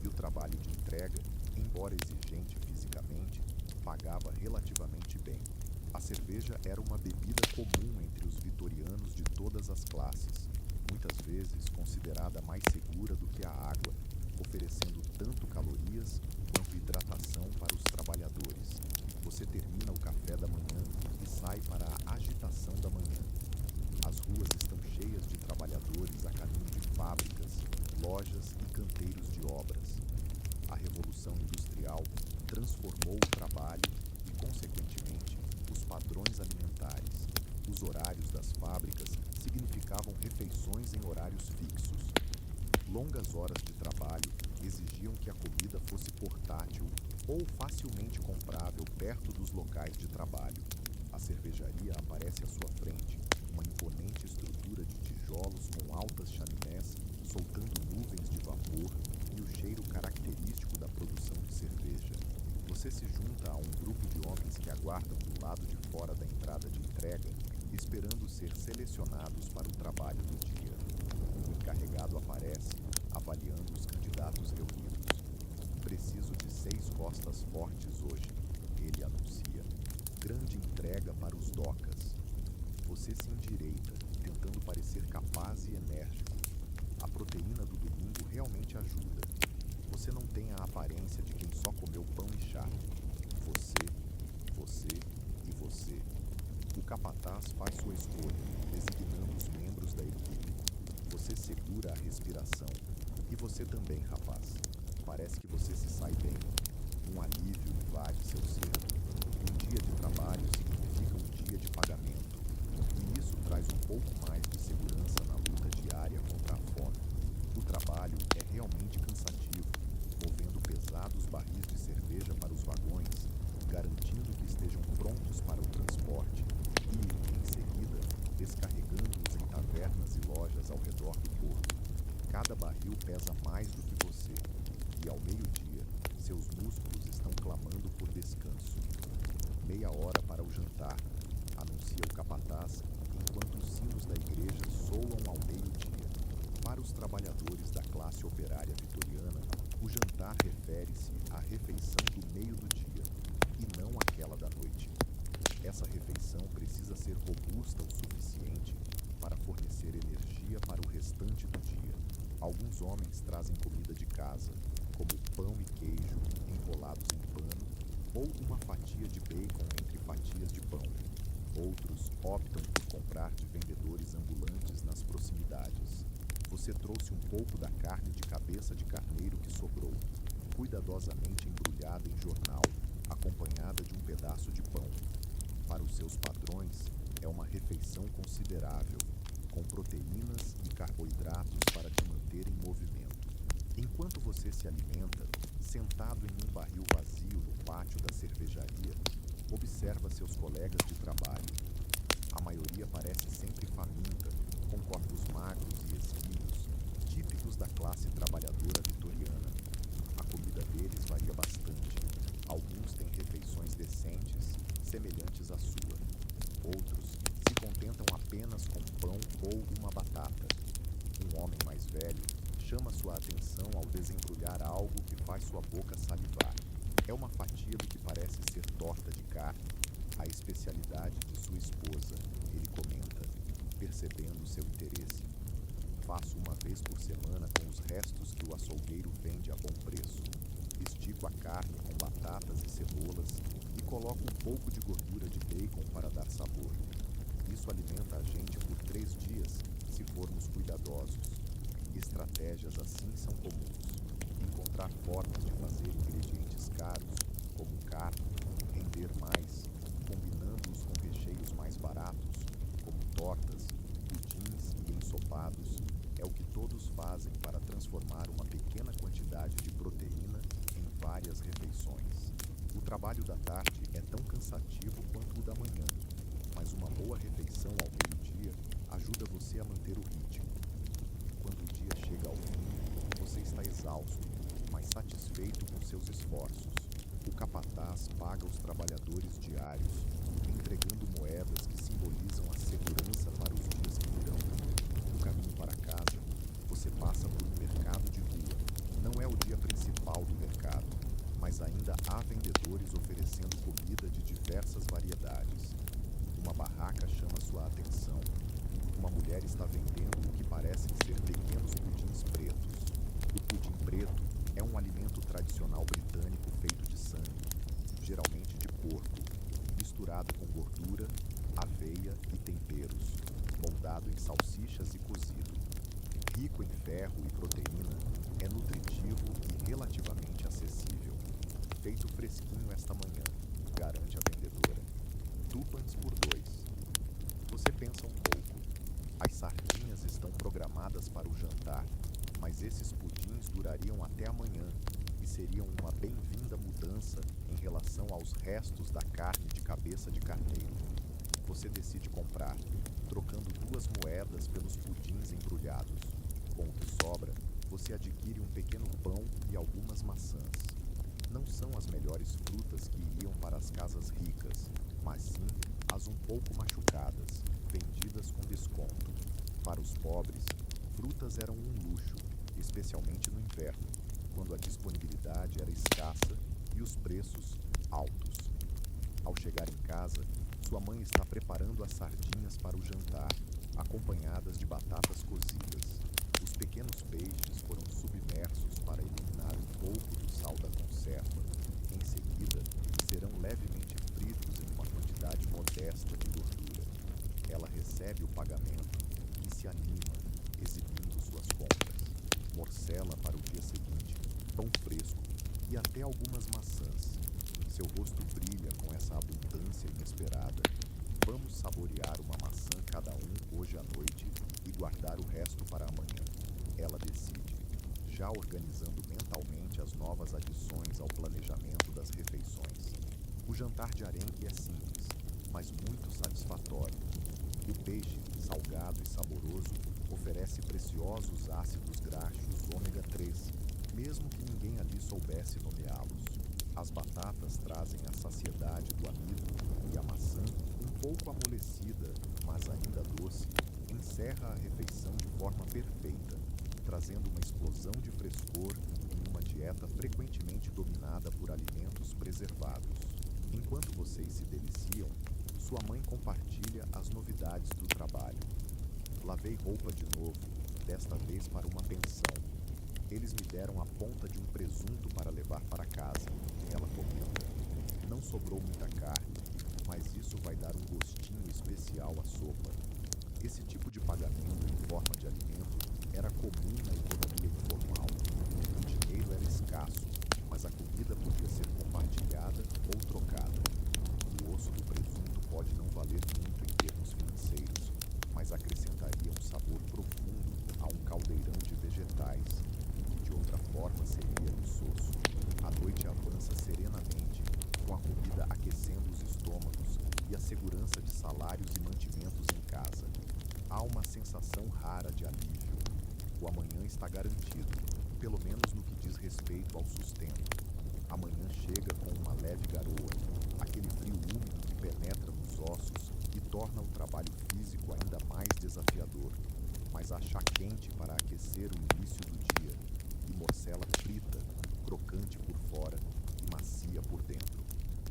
e o trabalho de entrega, embora exigente fisicamente, pagava relativamente bem. A cerveja era uma bebida comum entre os vitorianos de todas as classes, muitas vezes considerada mais segura do que a água. oferecendo tanto calorias quanto hidratação para os trabalhadores. Você termina o café da manhã e sai para a agitação da manhã. As ruas estão cheias de trabalhadores a caminho de fábricas, lojas e canteiros de obras. A Revolução Industrial transformou o trabalho e, consequentemente, os padrões alimentares. Os horários das fábricas significavam refeições em horários fixos. Longas horas de trabalho exigiam que a comida fosse portátil ou facilmente comprável perto dos locais de trabalho. A cervejaria aparece à sua frente, uma imponente estrutura de tijolos com altas chaminés, soltando nuvens de vapor e o cheiro característico da produção de cerveja. Você se junta a um grupo de homens que aguardam do lado de fora da entrada de entrega, esperando ser selecionados para o trabalho do dia. O encarregado aparece, avaliando os candidatos reunidos. Preciso de 6 costas fortes hoje, ele anuncia. Grande entrega para os docas. Você se endireita, tentando parecer capaz e enérgico. A proteína do domingo realmente ajuda. Você não tem a aparência de quem só comeu pão e chá. Você e você. O capataz faz sua escolha, designando os membros da equipe. Você segura a respiração. E você também, rapaz. Parece que você se sai bem. Um alívio invade seu ser. Um dia de trabalho significa um dia de pagamento. E isso traz um pouco mais de segurança na luta diária contra a fome. O trabalho é realmente cansativo, movendo pesados barris de cerveja para os vagões, garantindo que estejam prontos para o transporte e, em seguida, descarregando-os em tavernas e lojas ao redor do porto. Cada barril pesa mais do que você, e ao meio-dia, seus músculos estão clamando por descanso. Meia hora para o jantar, anuncia o capataz, enquanto os sinos da igreja soam ao meio-dia. Para os trabalhadores da classe operária vitoriana, o jantar refere-se à refeição do meio do dia, e não àquela da noite. Essa refeição precisa ser robusta o suficiente para fornecer energia para o restante do dia. Alguns homens trazem comida de casa, como pão e queijo enrolados em pano, ou uma fatia de bacon entre fatias de pão. Outros optam por comprar de vendedores ambulantes nas proximidades. Você trouxe um pouco da carne de cabeça de carneiro que sobrou, cuidadosamente embrulhada em jornal, acompanhada de um pedaço de pão. Para os seus padrões, é uma refeição considerável, com proteínas e carboidratos para te manter em movimento. Enquanto você se alimenta, sentado em um barril vazio no pátio da cervejaria, observa seus colegas de trabalho. A maioria parece sempre faminta, com corpos magros e esguios, típicos da classe trabalhadora vitoriana. A comida deles varia bastante. Alguns têm refeições decentes, semelhantes à sua. Outros se contentam apenas com pão ou uma batata. Um homem mais velho chama sua atenção ao desembrulhar algo que faz sua boca salivar. É uma fatia do que parece ser torta de carne, a especialidade de sua esposa, ele comenta, percebendo seu interesse. Faço uma vez por semana com os restos que o açougueiro vende a bom preço. Estico a carne com batatas e cebolas e coloco um pouco de gordura de bacon para dar sabor. Isso alimenta a gente por 3 dias, se formos cuidadosos. Estratégias assim são comuns. Encontrar formas de fazer ingredientes caros, como carne, render mais, combinando-os com recheios mais baratos, como tortas, pudins e ensopados, é o que todos fazem para transformar uma pequena quantidade de proteína em várias refeições. O trabalho da tarde é tão cansativo quanto o da manhã, mas uma boa refeição ao meio-dia ajuda você a manter o ritmo. Quando o dia chega ao fim, você está exausto, mas satisfeito com seus esforços. O capataz paga os trabalhadores diários, entregando moedas que simbolizam a segurança para os dias que virão. No caminho para casa, você passa por um mercado de rua. Não é o dia principal do mercado, mas ainda há vendedores oferecendo comida de diversas variedades. Uma barraca chama sua atenção. Uma mulher está vendendo o que parecem ser pequenos pudins pretos. O pudim preto Feito fresquinho esta manhã, garante a vendedora. Tupans por 2. Você pensa um pouco. As sardinhas estão programadas para o jantar, mas esses pudins durariam até amanhã e seriam uma bem-vinda mudança em relação aos restos da carne de cabeça de carneiro. Você decide comprar, trocando 2 moedas pelos pudins embrulhados. Com o que sobra, você adquire um pequeno pão e algumas maçãs. Não são as melhores frutas que iriam para as casas ricas, mas sim as um pouco machucadas, vendidas com desconto. Para os pobres, frutas eram um luxo, especialmente no inverno, quando a disponibilidade era escassa e os preços altos. Ao chegar em casa, sua mãe está preparando as sardinhas para o jantar, acompanhadas de batatas cozidas. Os pequenos peixes foram submersos para eliminar um pouco do sal da conserva. Em seguida, serão levemente fritos em uma quantidade modesta de gordura. Ela recebe o pagamento e se anima, exibindo suas compras. Morcela para o dia seguinte, pão fresco e até algumas maçãs. Seu rosto brilha com essa abundância inesperada. Vamos saborear uma maçã cada um hoje à noite e guardar o resto para amanhã. Ela decide, já organizando mentalmente as novas adições ao planejamento das refeições. O jantar de arenque é simples, mas muito satisfatório. O peixe, salgado e saboroso, oferece preciosos ácidos graxos ômega 3, mesmo que ninguém ali soubesse nomeá-los. As batatas trazem a saciedade do amido e a maçã, um pouco amolecida, mas ainda doce, encerra a refeição de forma perfeita, trazendo uma explosão de frescor em uma dieta frequentemente dominada por alimentos preservados. Enquanto vocês se deliciam, sua mãe compartilha as novidades do trabalho. Lavei roupa de novo, desta vez para uma pensão. Eles me deram a ponta de um presunto para levar para casa. Ela comenta. Não sobrou muita carne, mas isso vai dar um gostinho especial à sopa. Esse tipo de pagamento em forma de alimento era comum na economia informal. O dinheiro era escasso, mas a comida podia ser compartilhada ou trocada. O osso do presunto pode não valer muito em termos financeiros, mas acrescentaria um sabor profundo a um caldeirão de vegetais. De outra forma, seria insosso. A noite avança serenamente, com a comida aquecendo os estômagos e a segurança de salários e mantimentos em casa. Há uma sensação rara de alívio. O amanhã está garantido, pelo menos no que diz respeito ao sustento. Amanhã chega com uma leve garoa, aquele frio úmido que penetra nos ossos e torna o trabalho físico ainda mais desafiador. Mas há chá quente para aquecer o início do dia e morcela frita, crocante por fora e macia por dentro.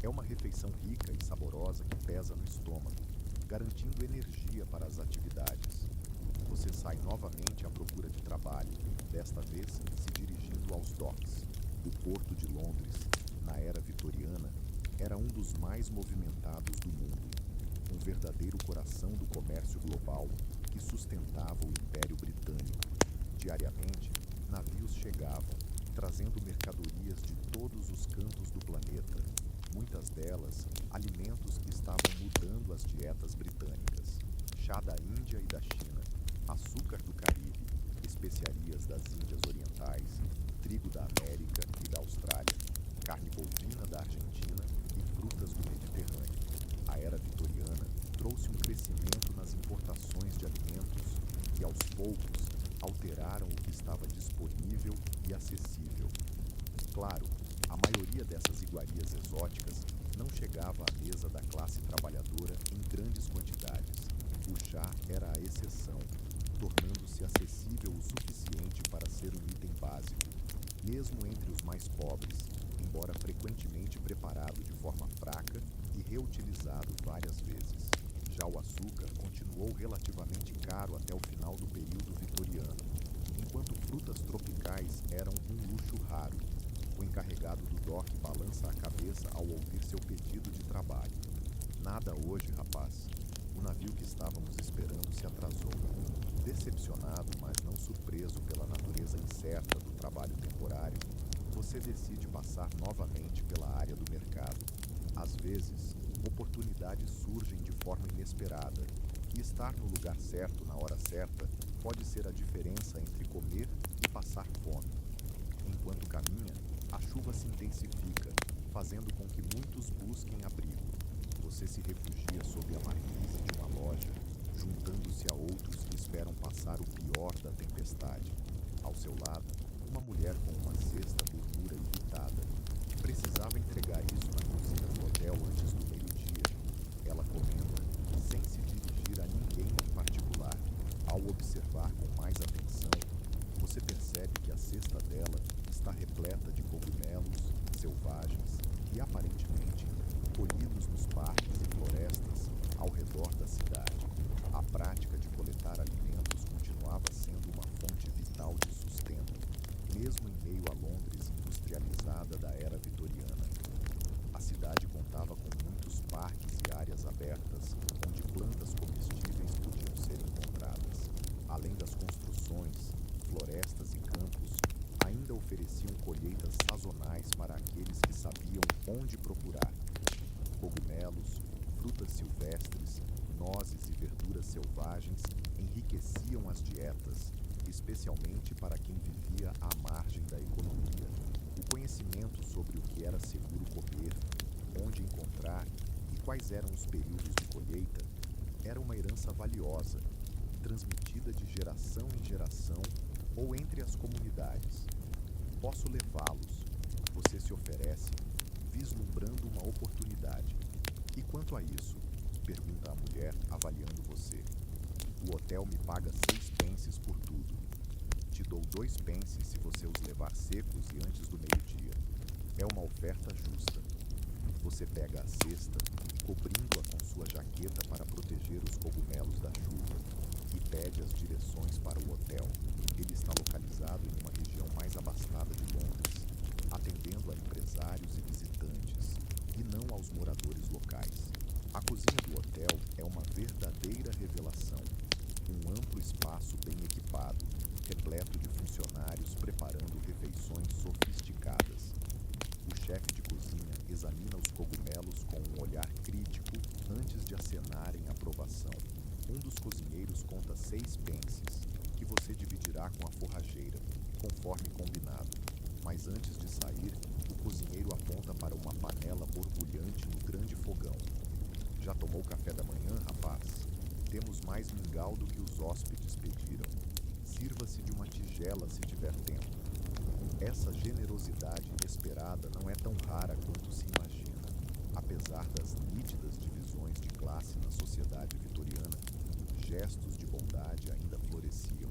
É uma refeição rica e saborosa que pesa no estômago, garantindo energia para as atividades. Você sai novamente à procura de trabalho, desta vez se dirigindo aos docks. O Porto de Londres, na era vitoriana, era um dos mais movimentados do mundo, um verdadeiro coração do comércio global que sustentava o Império Britânico. Diariamente, navios chegavam, trazendo mercadorias de todos os cantos do planeta, muitas delas alimentos que estavam mudando as dietas britânicas: chá da Índia e da China, açúcar do Caribe, especiarias das Índias Orientais, trigo da América e da Austrália, carne bovina da Argentina e frutas do Mediterrâneo. A era vitoriana trouxe um crescimento nas importações de alimentos que, aos poucos, alteraram o que estava disponível e acessível. Claro, a maioria dessas iguarias exóticas não chegava à mesa da classe trabalhadora em grandes quantidades. O chá era a exceção, tornando-se acessível o suficiente para ser um item básico, mesmo entre os mais pobres, embora frequentemente preparado de forma fraca e reutilizado várias vezes. Já o açúcar continuou relativamente caro até o final do período vitoriano, enquanto frutas tropicais eram um luxo raro. O encarregado do dock balança a cabeça ao ouvir seu pedido de trabalho. Nada hoje, rapaz. O navio que estávamos esperando se atrasou. Decepcionado, mas não surpreso pela natureza incerta do trabalho temporário, você decide passar novamente pela área do mercado. Às vezes, oportunidades surgem de forma inesperada, e estar no lugar certo na hora certa pode ser a diferença entre comer e passar fome. Enquanto caminha, a chuva se intensifica, fazendo com que muitos busquem abrigo. Você se refugia sob a marquise de uma loja, juntando-se a outros que esperam passar o pior da tempestade. Ao seu lado, uma mulher com uma cesta murmura irritada. Precisava entregar isso na cozinha do hotel antes do meio-dia. Ela comenta, sem se dirigir a ninguém em particular. Ao observar com mais atenção, você percebe que a cesta dela está repleta de cogumelos selvagens e, aparentemente, colhidos nos parques e florestas ao redor da cidade. A prática de coletar alimentos continuava sendo uma fonte vital de sustento, mesmo em meio à Londres industrializada da era vitoriana. A cidade contava com muitos parques e áreas abertas onde plantas comestíveis podiam ser encontradas. Além das construções, florestas e campos, ainda ofereciam colheitas sazonais para aqueles que sabiam onde procurar. Cogumelos, frutas silvestres, nozes e verduras selvagens enriqueciam as dietas, especialmente para quem vivia à margem da economia. O conhecimento sobre o que era seguro comer, onde encontrar e quais eram os períodos de colheita era uma herança valiosa, transmitida de geração em geração ou entre as comunidades. Posso levá-los, você se oferece, vislumbrando uma oportunidade. E quanto a isso? Pergunta a mulher, avaliando você. O hotel me paga 6 pences por tudo. Te dou 2 pences se você os levar secos e antes do meio-dia. É uma oferta justa. Você pega a cesta, cobrindo-a com sua jaqueta para proteger os cogumelos da chuva, e pede as direções para o hotel. Ele está localizado em uma região mais abastada de Londres, atendendo a empresários e visitantes, e não aos moradores locais. A cozinha do hotel é uma verdadeira revelação. Um amplo espaço bem equipado, repleto de funcionários preparando refeições sofisticadas. O chefe de cozinha examina os cogumelos com um olhar crítico antes de acenarem aprovação. Um dos cozinheiros conta 6 pences, que você dividirá com a forrageira, conforme combinado. Mas antes de sair, o cozinheiro aponta para uma panela borbulhante no grande fogão. Já tomou café da manhã, rapaz? Temos mais mingau do que os hóspedes pediram. Sirva-se de uma tigela se tiver tempo. Essa generosidade inesperada não é tão rara quanto se imagina. Apesar das nítidas divisões de classe na sociedade vitoriana, gestos de bondade ainda floresciam.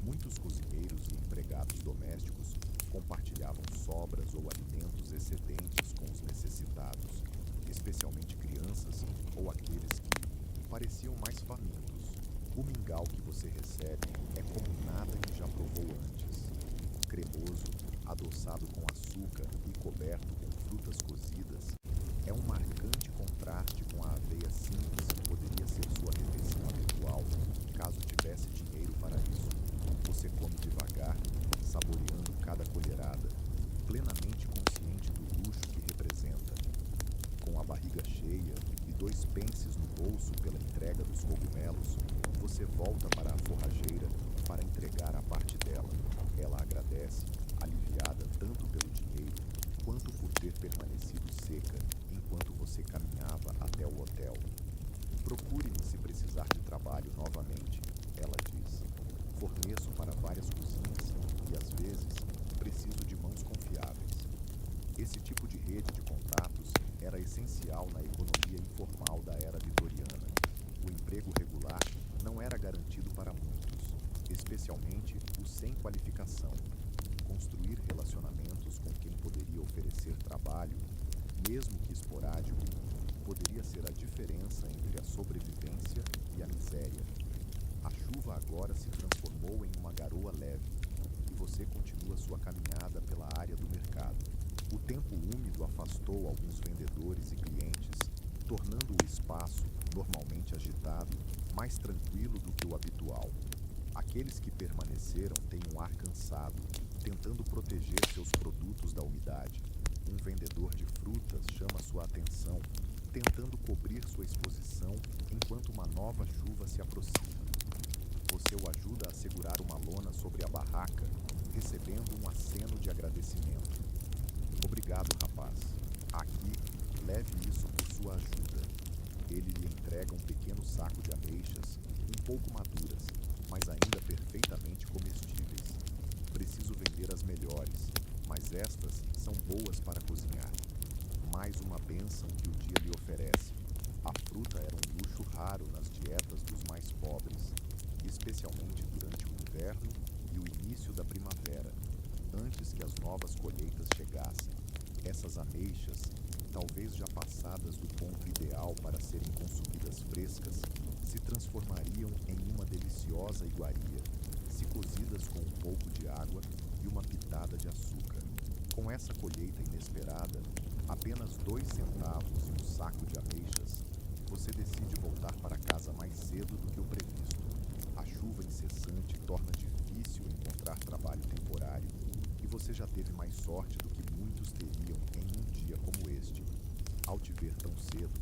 Muitos cozinheiros e empregados domésticos compartilhavam sobras ou alimentos excedentes com os necessitados, especialmente crianças ou aqueles que pareciam mais famintos. O mingau que você recebe é como nada que já provou antes. Cremoso, adoçado com açúcar e coberto com frutas cozidas, é um marcante contraste com a aveia simples que poderia ser sua refeição habitual, caso tivesse dinheiro para isso. Você come devagar, saboreando cada colherada, plenamente consciente do luxo que representa. Com a barriga cheia e 2 pences no bolso pela entrega dos cogumelos, você volta para a forrageira para entregar a parte dela. Ela agradece, aliviada tanto pelo dinheiro quanto por ter permanecido seca enquanto você caminhava até o hotel. Procure-me se precisar de trabalho novamente, ela diz. Forneço para várias cozinhas e, às vezes, preciso de mãos confiáveis. Esse tipo de rede de contatos era essencial na economia informal da era vitoriana. O emprego regular não era garantido para muitos, especialmente os sem qualificação. Construir relacionamentos com quem poderia oferecer trabalho, mesmo que esporádico, poderia ser a diferença entre a sobrevivência e a miséria. A chuva agora se transformou em uma garoa leve e você continua sua caminhada pela área do mercado. O tempo úmido afastou alguns vendedores e clientes, tornando o espaço, normalmente agitado, mais tranquilo do que o habitual. Aqueles que permaneceram têm um ar cansado, tentando proteger seus produtos da umidade. Um vendedor de frutas chama sua atenção, tentando cobrir sua exposição enquanto uma nova chuva se aproxima. Você o ajuda a segurar uma lona sobre a barraca, recebendo um aceno de agradecimento. Obrigado, rapaz. Aqui, leve isso por sua ajuda. Ele lhe entrega um pequeno saco de ameixas, um pouco maduras, mas ainda perfeitamente comestíveis. Preciso vender as melhores, mas estas são boas para cozinhar. Mais uma bênção que o dia lhe oferece. A fruta era um luxo raro nas dietas dos mais pobres, especialmente durante o inverno e o início da primavera, antes que as novas colheitas chegassem. Essas ameixas, talvez já passadas do ponto ideal para serem consumidas frescas, se transformariam em uma deliciosa iguaria, se cozidas com um pouco de água e uma pitada de açúcar. Com essa colheita inesperada, apenas 2 centavos e um saco de ameixas, você decide voltar para casa mais cedo do que o previsto. A chuva incessante torna difícil encontrar trabalho temporário e você já teve mais sorte do que muitos teriam em um dia como este. Ao te ver tão cedo,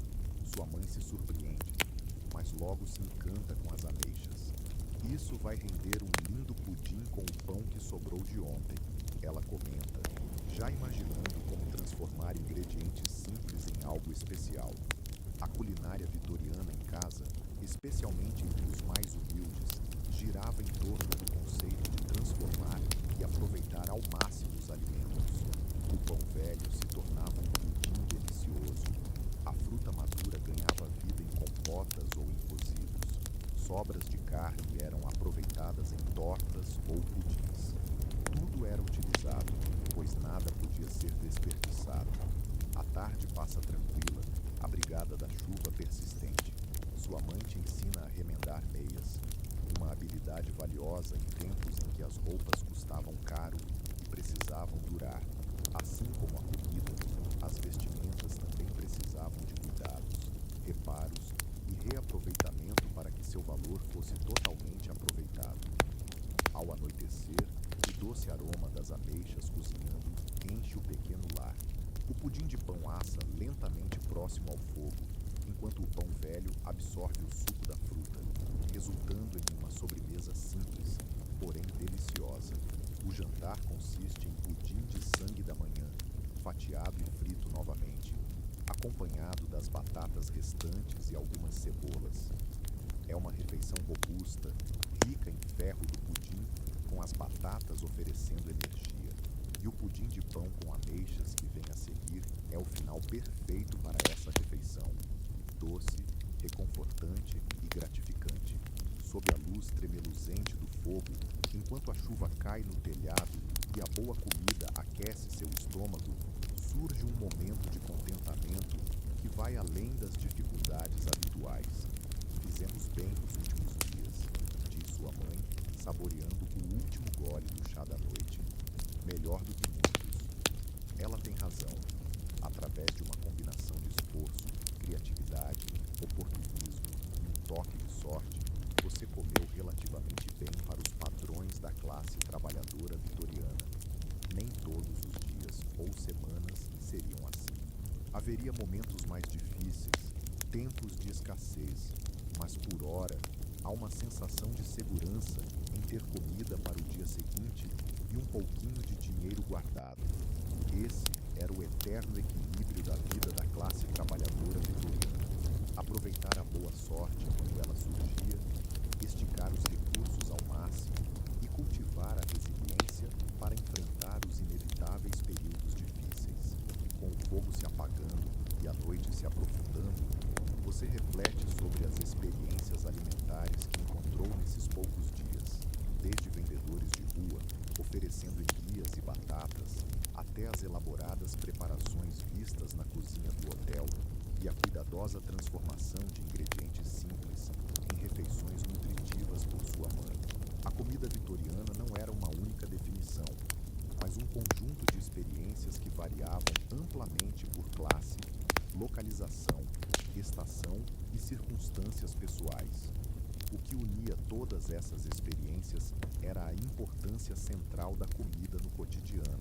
sua mãe se surpreende, mas logo se encanta com as ameixas. Isso vai render um lindo pudim com o pão que sobrou de ontem, ela comenta, já imaginando como transformar ingredientes simples em algo especial. A culinária vitoriana em casa, especialmente entre os mais humildes, girava em torno do conceito de transformar e aproveitar ao máximo os alimentos. O pão velho se tornava um pudim delicioso. A fruta madura ganhava vida em compotas ou em cozidos. Sobras de carne eram aproveitadas em tortas ou pudins. Tudo era utilizado, pois nada podia ser desperdiçado. A tarde passa tranquila, abrigada da chuva persistente. Sua mãe te ensina a remendar meias, uma habilidade valiosa em tempos em que as roupas custavam caro e precisavam durar. Assim como a comida, as vestimentas também precisavam de cuidados, reparos e reaproveitamento para que seu valor fosse totalmente aproveitado. Ao anoitecer, o doce aroma das ameixas cozinhando enche o pequeno lar. O pudim de pão assa lentamente próximo ao fogo, enquanto o pão velho absorve o suco da fruta, resultando em uma sobremesa simples, porém deliciosa. O jantar consiste em pudim de sangue da manhã, fatiado e frito novamente, acompanhado das batatas restantes e algumas cebolas. É uma refeição robusta, rica em ferro do pudim, com as batatas oferecendo energia. E o pudim de pão com ameixas que vem a seguir é o final perfeito para essa refeição. Doce, reconfortante e gratificante. Sob a luz tremeluzente do fogo, enquanto a chuva cai no telhado e a boa comida aquece seu estômago, surge um momento de contentamento que vai além das dificuldades habituais. Fizemos bem nos últimos dias, diz sua mãe, saboreando o último gole do chá da noite. Melhor do que muitos. Ela tem razão. Através de uma combinação de esforço, criatividade, oportunismo e um toque de sorte, você comeu relativamente bem para os padrões da classe trabalhadora vitoriana. Nem todos os dias ou semanas seriam assim. Haveria momentos mais difíceis, tempos de escassez, mas por hora há uma sensação de segurança em ter comida para o dia seguinte e um pouquinho de dinheiro guardado. Esse era o eterno equilíbrio da vida da classe trabalhadora vitoriana. Aproveitar a boa sorte quando ela surgia, esticar os recursos ao máximo e cultivar a resiliência para enfrentar os inevitáveis períodos difíceis. Com o fogo se apagando e a noite se aprofundando, você reflete sobre as experiências alimentares que encontrou nesses poucos dias, desde vendedores de rua oferecendo enguias e batatas, até as elaboradas preparações vistas na cozinha do hotel e a cuidadosa transformação de ingredientes simples em refeições nutritivas por sua mãe. A comida vitoriana não era uma única definição, mas um conjunto de experiências que variavam amplamente por classe, localização, estação e circunstâncias pessoais. O que unia todas essas experiências era a importância central da comida no cotidiano.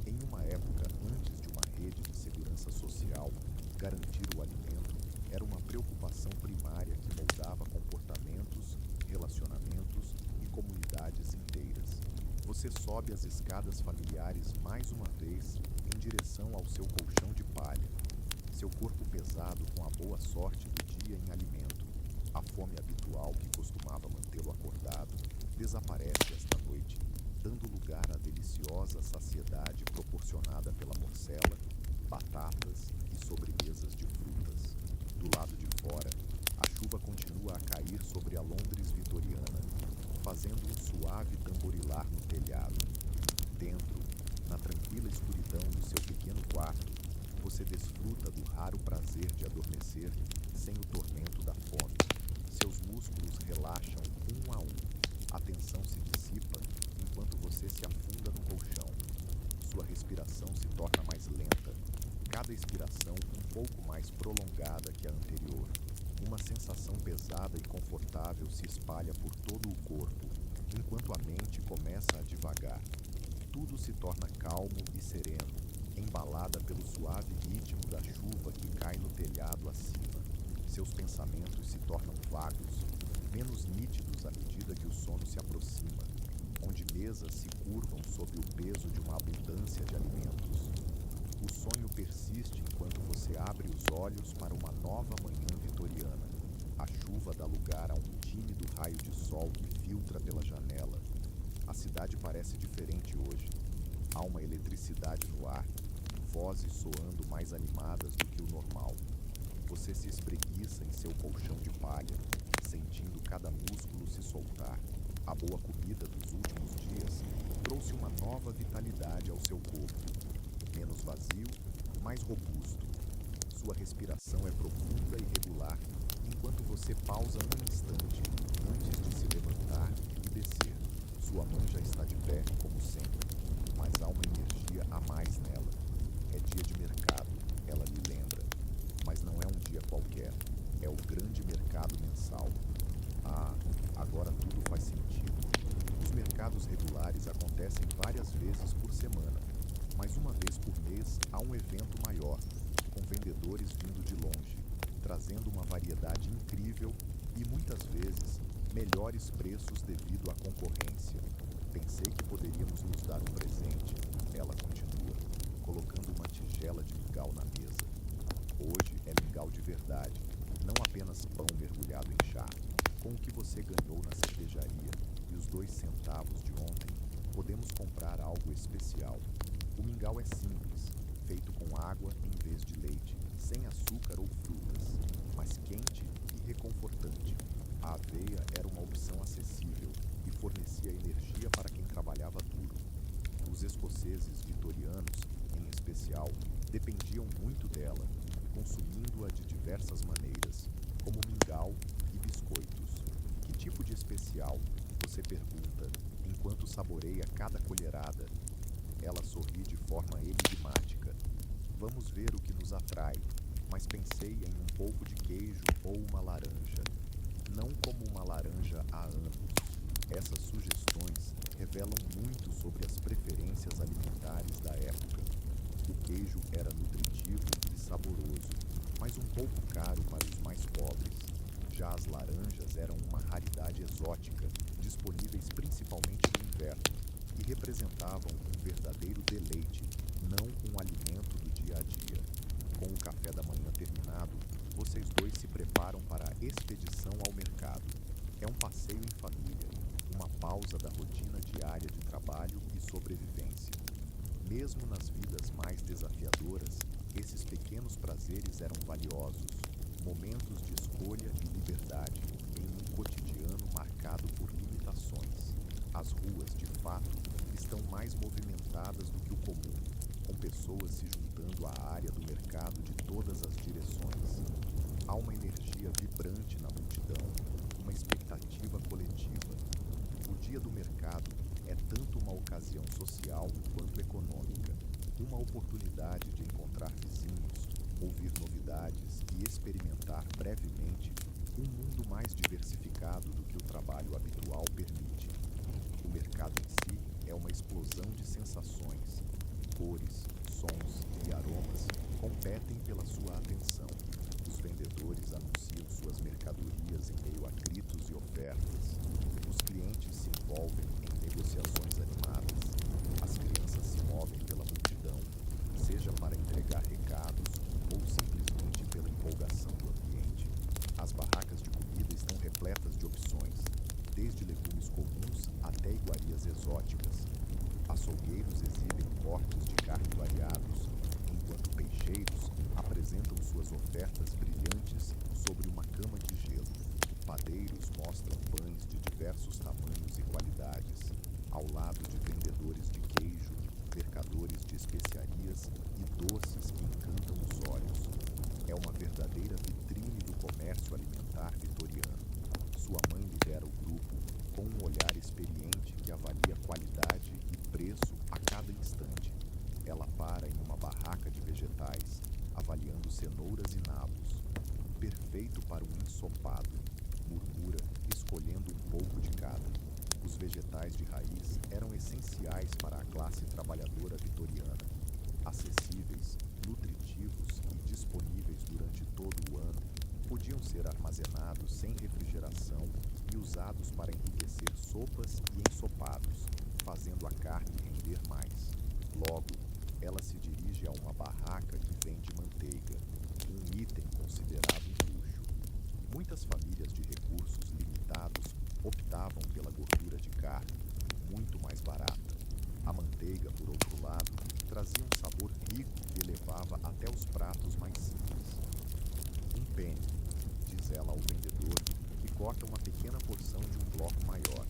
Em uma época antes de uma rede de segurança social, garantir o alimento era uma preocupação primária que moldava comportamentos, relacionamentos e comunidades inteiras. Você sobe as escadas familiares mais uma vez em direção ao seu colchão de palha, seu corpo pesado com a boa sorte do dia em alimento. A fome habitual que costumava mantê-lo acordado desaparece esta noite, dando lugar à deliciosa saciedade proporcionada pela morcela, batatas e sobremesas de frutas. Do lado de fora, a chuva continua a cair sobre a Londres vitoriana, fazendo um suave tamborilar no telhado. Dentro, na tranquila escuridão do seu pequeno quarto, você desfruta do raro prazer de adormecer sem o tormento da fome. Seus músculos relaxam um a um. A tensão se dissipa enquanto você se afunda no colchão. Sua respiração se torna mais lenta, cada expiração um pouco mais prolongada que a anterior. Uma sensação pesada e confortável se espalha por todo o corpo, enquanto a mente começa a divagar. Tudo se torna calmo e sereno, embalada pelo suave ritmo da chuva que cai no telhado acima. Seus pensamentos se tornam vagos, menos nítidos à medida que o sono se aproxima, onde mesas se curvam sob o peso de uma abundância de alimentos. O sonho persiste enquanto você abre os olhos para uma nova manhã vitoriana. A chuva dá lugar a um tímido raio de sol que filtra pela janela. A cidade parece diferente hoje. Há uma eletricidade no ar, vozes soando mais animadas do que o normal. Você se espreguiça em seu colchão de palha, sentindo cada músculo se soltar. A boa comida dos últimos dias trouxe uma nova vitalidade ao seu corpo. Menos vazio, mais robusto. Sua respiração é profunda e regular, enquanto você pausa um instante antes de se levantar e descer. Sua mãe já está de pé, como sempre, mas há uma energia a mais nela. É dia de mercado, ela lhe lembra. Mas não é um dia qualquer, é o grande mercado mensal. Ah, agora tudo faz sentido. Os mercados regulares acontecem várias vezes por semana, mas uma vez por mês há um evento maior, com vendedores vindo de longe, trazendo uma variedade incrível e, muitas vezes, melhores preços devido à concorrência. Pensei que poderíamos nos dar um presente, ela continua, colocando uma tigela de mingau na mesa. Hoje é mingau de verdade, não apenas pão mergulhado em chá. Com o que você ganhou na cervejaria e os 2 centavos de ontem, podemos comprar algo especial. O mingau é simples, feito com água em vez de leite, sem açúcar ou frutas, mas quente e reconfortante. A aveia era uma opção acessível e fornecia energia para quem trabalhava duro. Os escoceses vitorianos, em especial, dependiam muito dela, consumindo-a de diversas maneiras, como mingau e biscoitos. Que tipo de especial? Você pergunta, enquanto saboreia cada colherada. Ela sorri de forma enigmática. Vamos ver o que nos atrai, mas pensei em um pouco de queijo ou uma laranja. Não como uma laranja há anos. Essas sugestões revelam muito sobre as preferências alimentares da época. O queijo era nutritivo e saboroso, mas um pouco caro para os mais pobres. Já as laranjas eram uma raridade exótica, disponíveis principalmente no inverno, e representavam um verdadeiro deleite, não um alimento do dia a dia. Com o café da manhã terminado, vocês dois se preparam para a expedição ao mercado. É um passeio em família, uma pausa da rotina diária de trabalho e sobrevivência. Mesmo nas vidas mais desafiadoras, esses pequenos prazeres eram valiosos, momentos de escolha e liberdade em um cotidiano marcado por limitações. As ruas, de fato, estão mais movimentadas do que o comum, com pessoas se juntando à área do mercado de todas as direções. Há uma energia vibrante na multidão, uma expectativa coletiva. O dia do mercado é tanto uma ocasião social quanto econômica, uma oportunidade de encontrar vizinhos, ouvir novidades e experimentar brevemente Um mundo mais diversificado do que o trabalho habitual permite. O mercado em si é uma explosão de sensações. Cores, sons e aromas competem pela sua atenção. Os vendedores anunciam suas mercadorias em meio a gritos e ofertas. Os clientes se envolvem em negociações animadas. As crianças se movem pela multidão, seja para entregar recados ou simplesmente pela empolgação do ambiente. As barracas de comida estão repletas de opções, desde legumes comuns até iguarias exóticas. Açougueiros exibem cortes de carne variados, enquanto peixeiros apresentam suas ofertas brilhantes sobre uma cama de gelo. Padeiros mostram pães de diversos tamanhos e qualidades, ao lado de vendedores de queijo, mercadores de especiarias e doces que encantam os olhos. É uma verdadeira vitrine do comércio alimentar vitoriano. Sua mãe lidera o grupo com um olhar experiente que avalia qualidade e preço a cada instante. Ela para em uma barraca de vegetais, avaliando cenouras e nabos. Perfeito para um ensopado, murmura, escolhendo um pouco de cada. Os vegetais de raiz eram essenciais para a classe trabalhadora vitoriana. Acessíveis, nutritivos e disponíveis durante todo o ano, podiam ser armazenados sem refrigeração e usados para enriquecer sopas e ensopados, fazendo a carne render mais. Logo, ela se dirige a uma barraca que vende manteiga, um item considerado um luxo. Muitas famílias de recursos limitados optavam pela gordura de carne, muito mais barata. A manteiga, por outro lado, trazia um sabor rico que elevava até os pratos mais simples. Um penny, diz ela ao vendedor, que corta uma pequena porção de um bloco maior.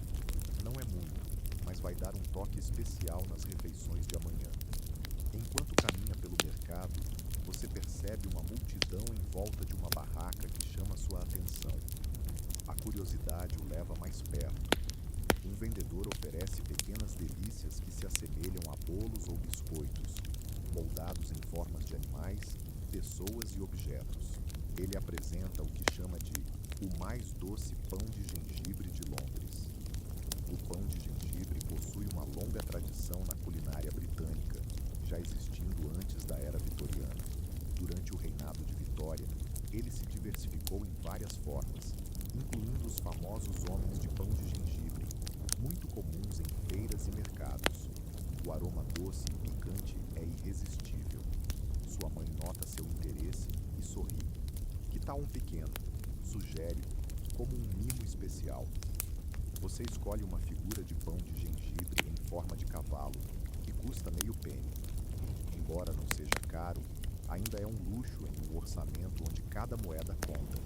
Não é muito, mas vai dar um toque especial nas refeições de amanhã. Enquanto caminha pelo mercado, você percebe uma multidão em volta de uma barraca que chama sua atenção. A curiosidade o leva mais perto. Um vendedor oferece pequenas delícias que se assemelham a bolos ou biscoitos, moldados em formas de animais, pessoas e objetos. Ele apresenta o que chama de o mais doce pão de gengibre de Londres. O pão de gengibre possui uma longa tradição na culinária britânica, já existindo antes da era vitoriana. Durante o reinado de Vitória, ele se diversificou em várias formas, incluindo os famosos homens de pão de gengibre, muito comuns em feiras e mercados. O aroma doce e picante é irresistível. Sua mãe nota seu interesse e sorri. Que tal um pequeno? Sugere, como um mimo especial. Você escolhe uma figura de pão de gengibre em forma de cavalo, que custa meio penny. Embora não seja caro, ainda é um luxo em um orçamento onde cada moeda conta.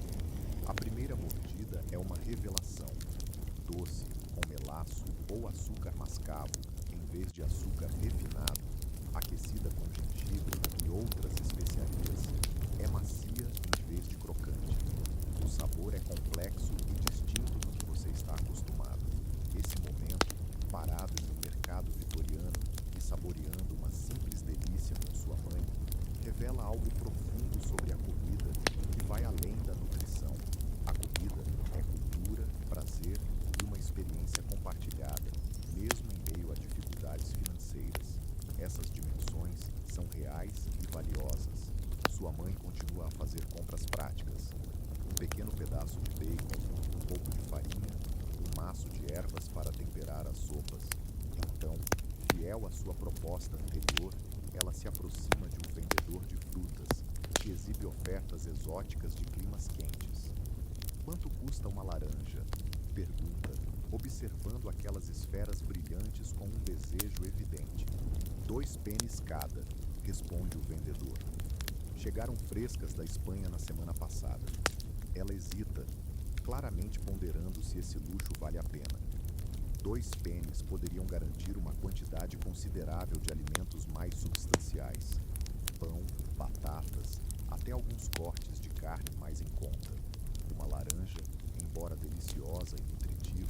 A primeira mordida é uma revelação. Doce, com melaço ou açúcar mascavo, em vez de açúcar refinado, aquecida com gengibre e outras especiarias, é macia em vez de crocante. O sabor é complexo e distinto do que você está acostumado. Esse momento, parado em um mercado vitoriano e saboreando uma simples delícia com sua mãe, revela algo profundo sobre a comida que vai além da nutrição. A comida é cultura, prazer e uma experiência compartilhada, mesmo em meio a dificuldades financeiras. Essas dimensões são reais e valiosas. Sua mãe continua a fazer compras práticas. Um pequeno pedaço de bacon, um pouco de farinha, um maço de ervas para temperar as sopas. Então, fiel à sua proposta anterior, ela se aproxima de um vendedor de frutas, que exibe ofertas exóticas de climas quentes. Quanto custa uma laranja? Pergunta, observando aquelas esferas brilhantes com um desejo evidente. 2 pennies cada, responde o vendedor. Chegaram frescas da Espanha na semana passada. Ela hesita, claramente ponderando se esse luxo vale a pena. 2 pennies poderiam garantir uma quantidade considerável de alimentos mais substanciais. Pão, batatas, até alguns cortes de carne mais em conta. Uma laranja, embora deliciosa e nutritiva,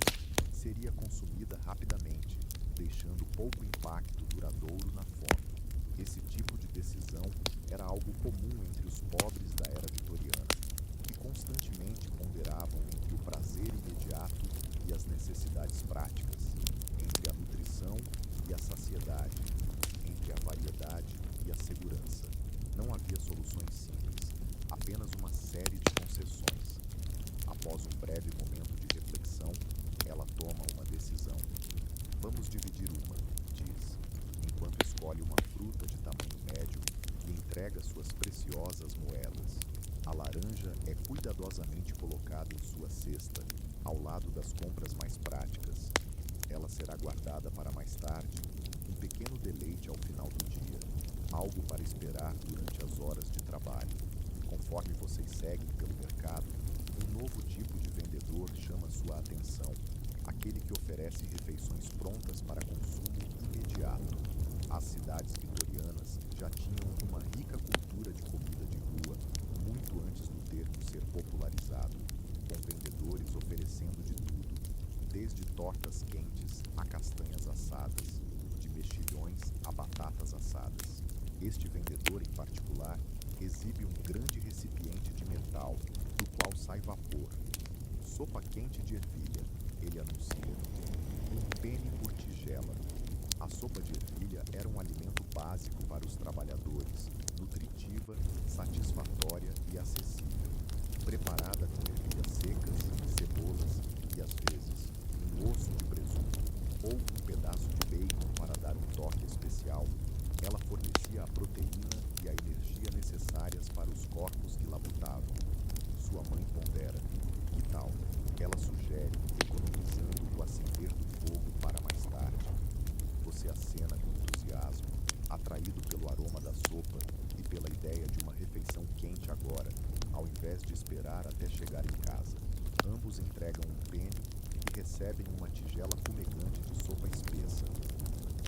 seria consumida rapidamente, deixando pouco impacto duradouro na fome. Esse tipo de decisão era algo comum entre os pobres da era vitoriana, que constantemente ponderavam ponderavam entre o prazer imediato e as necessidades práticas, entre a nutrição e a saciedade, entre a variedade e a segurança. Não havia soluções simples, apenas uma série de concessões. Após um breve momento de reflexão, ela toma uma decisão. Vamos dividir uma, diz, enquanto escolhe uma fruta de tamanho médio e entrega suas preciosas moedas. A laranja é cuidadosamente colocada em sua cesta, ao lado das compras mais práticas. Ela será guardada para mais tarde, um pequeno deleite ao final do dia, algo para esperar durante as horas de trabalho. Conforme vocês seguem pelo mercado, um novo tipo de vendedor chama sua atenção, aquele que oferece refeições prontas para consumo imediato. As cidades vitorianas já tinham uma rica cultura de comida de rua, muito antes do termo ser popularizado, com vendedores oferecendo de tudo, desde tortas quentes a castanhas assadas, de mexilhões a batatas assadas. Este vendedor, em particular, exibe um grande recipiente de metal, do qual sai vapor. Sopa quente de ervilha, ele anuncia. Um penny por tigela. A sopa de ervilha era um alimento básico para os trabalhadores, nutritiva, satisfatória e acessível. Preparada com ervilhas secas, cebolas e, às vezes, um osso de presunto ou um pedaço de bacon para dar um toque especial, ela fornecia a proteína e a energia necessárias para os corpos que labutavam. Sua mãe pondera. Que tal? Ela sugere, economizando o acender do fogo para mais tarde. Você acena com entusiasmo, atraído pelo aroma da sopa e pela ideia de uma refeição quente agora, ao invés de esperar até chegar em casa. Ambos entregam um penny e recebem uma tigela fumegante de sopa espessa.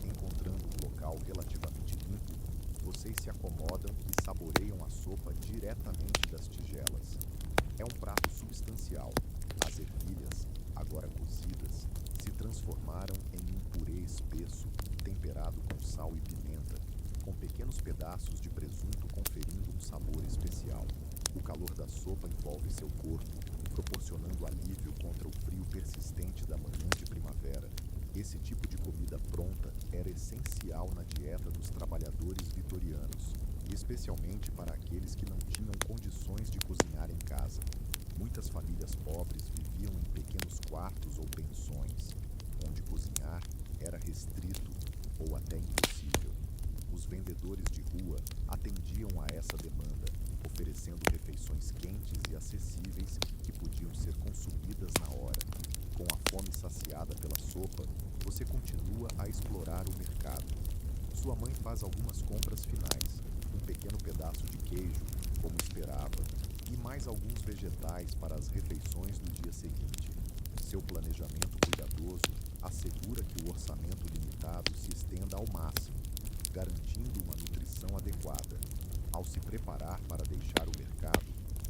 Encontrando um local relativamente limpo, vocês se acomodam e saboreiam a sopa diretamente das tigelas. É um prato substancial. As ervilhas, agora cozidas, se transformaram em um purê espesso, temperado com sal e pimenta, com pequenos pedaços de presunto conferindo um sabor especial. O calor da sopa envolve seu corpo, proporcionando alívio contra o frio persistente da manhã de primavera. Esse tipo de comida pronta era essencial na dieta dos trabalhadores vitorianos, e especialmente para aqueles que não tinham condições de cozinhar em casa. Muitas famílias pobres viviam em pequenos quartos ou pensões, onde cozinhar era restrito ou até impossível. Os vendedores de rua atendiam a essa demanda, oferecendo refeições quentes e acessíveis que podiam ser consumidas na hora. Com a fome saciada pela sopa, você continua a explorar o mercado. Sua mãe faz algumas compras finais, um pequeno pedaço de queijo, como esperava, e mais alguns vegetais para as refeições do dia seguinte. Seu planejamento cuidadoso assegura que o orçamento limitado se estenda ao máximo, garantindo uma nutrição adequada. Ao se preparar para deixar o mercado,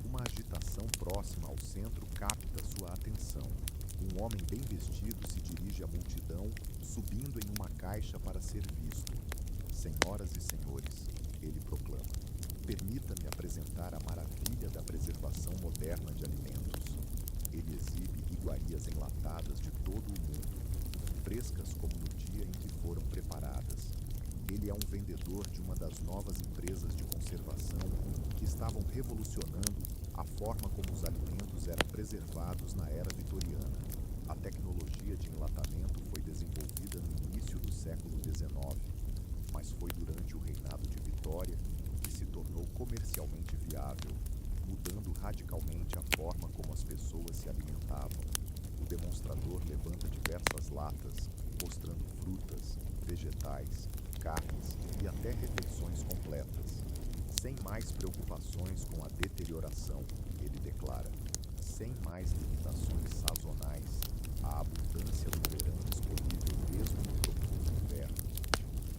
uma agitação próxima ao centro capta sua atenção. Um homem bem vestido se dirige à multidão, subindo em uma caixa para ser visto. Senhoras e senhores, ele proclama, permita-me apresentar a maravilha da preservação moderna de alimentos. Ele exibe iguarias enlatadas de todo o mundo, frescas como no dia em que foram preparadas. Ele é um vendedor de uma das novas empresas de conservação que estavam revolucionando a forma como os alimentos eram preservados na era vitoriana. A tecnologia de enlatamento foi desenvolvida no início do século XIX, mas foi durante o reinado de Vitória que se tornou comercialmente viável, mudando radicalmente a forma como as pessoas se alimentavam. O demonstrador levanta diversas latas, mostrando frutas, vegetais, carnes e até refeições completas. Sem mais preocupações com a deterioração, ele declara, sem mais limitações sazonais, a abundância do verão disponível mesmo no profundo inverno.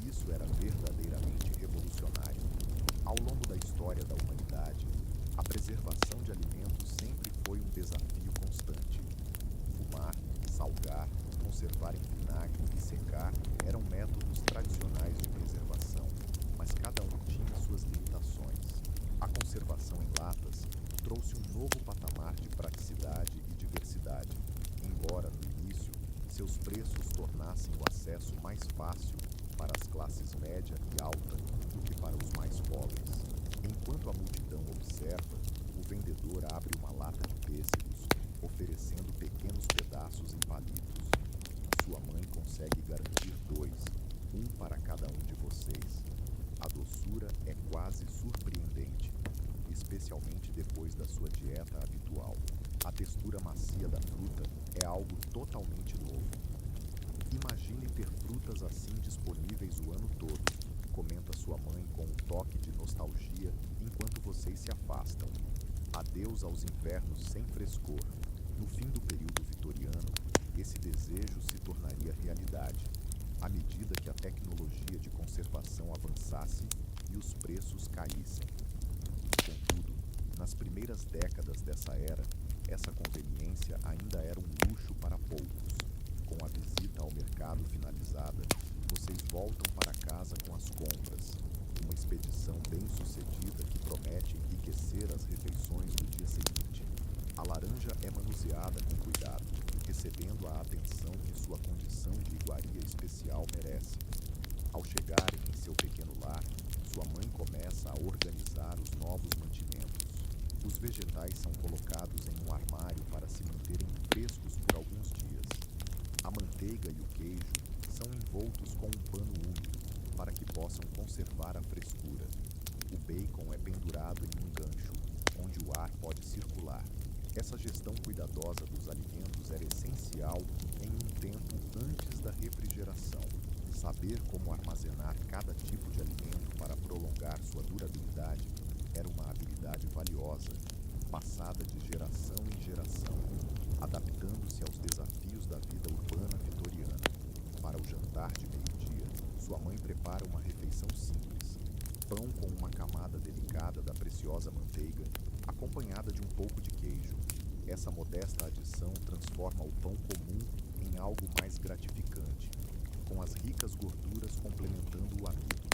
Isso era verdadeiramente revolucionário. Ao longo da história da humanidade, a preservação de alimentos sempre foi um desafio constante. Fumar, salgar, conservar em vinagre e secar eram métodos tradicionais de preservação, mas cada um tinha suas limitações. A conservação em latas trouxe um novo patamar de praticidade mais fácil para as classes média e alta do que para os mais pobres. Enquanto a multidão observa, o vendedor abre uma lata de pêssegos, oferecendo pequenos pedaços em palitos. Sua mãe consegue garantir 2, um para cada um de vocês. A doçura é quase surpreendente, especialmente depois da sua dieta habitual. A textura macia da fruta é algo totalmente novo. Imagine ter frutas assim disponíveis o ano todo, comenta sua mãe com um toque de nostalgia enquanto vocês se afastam. Adeus aos invernos sem frescor. No fim do período vitoriano, esse desejo se tornaria realidade, à medida que a tecnologia de conservação avançasse e os preços caíssem. Contudo, nas primeiras décadas dessa era, essa conveniência ainda era um luxo para poucos. Com a visita ao mercado finalizada, vocês voltam para casa com as compras. Uma expedição bem-sucedida que promete enriquecer as refeições do dia seguinte. A laranja é manuseada com cuidado, recebendo a atenção que sua condição de iguaria especial merece. Ao chegarem em seu pequeno lar, sua mãe começa a organizar os novos mantimentos. Os vegetais são colocados em um armário para se manterem frescos por alguns dias. A manteiga e o queijo são envoltos com um pano úmido para que possam conservar a frescura. O bacon é pendurado em um gancho, onde o ar pode circular. Essa gestão cuidadosa dos alimentos era essencial em um tempo antes da refrigeração. Saber como armazenar cada tipo de alimento para prolongar sua durabilidade era uma habilidade valiosa, passada de geração em geração, adaptando-se aos desafios da vida urbana vitoriana. Para o jantar de meio-dia, sua mãe prepara uma refeição simples: pão com uma camada delicada da preciosa manteiga, acompanhada de um pouco de queijo. Essa modesta adição transforma o pão comum em algo mais gratificante, com as ricas gorduras complementando o amido.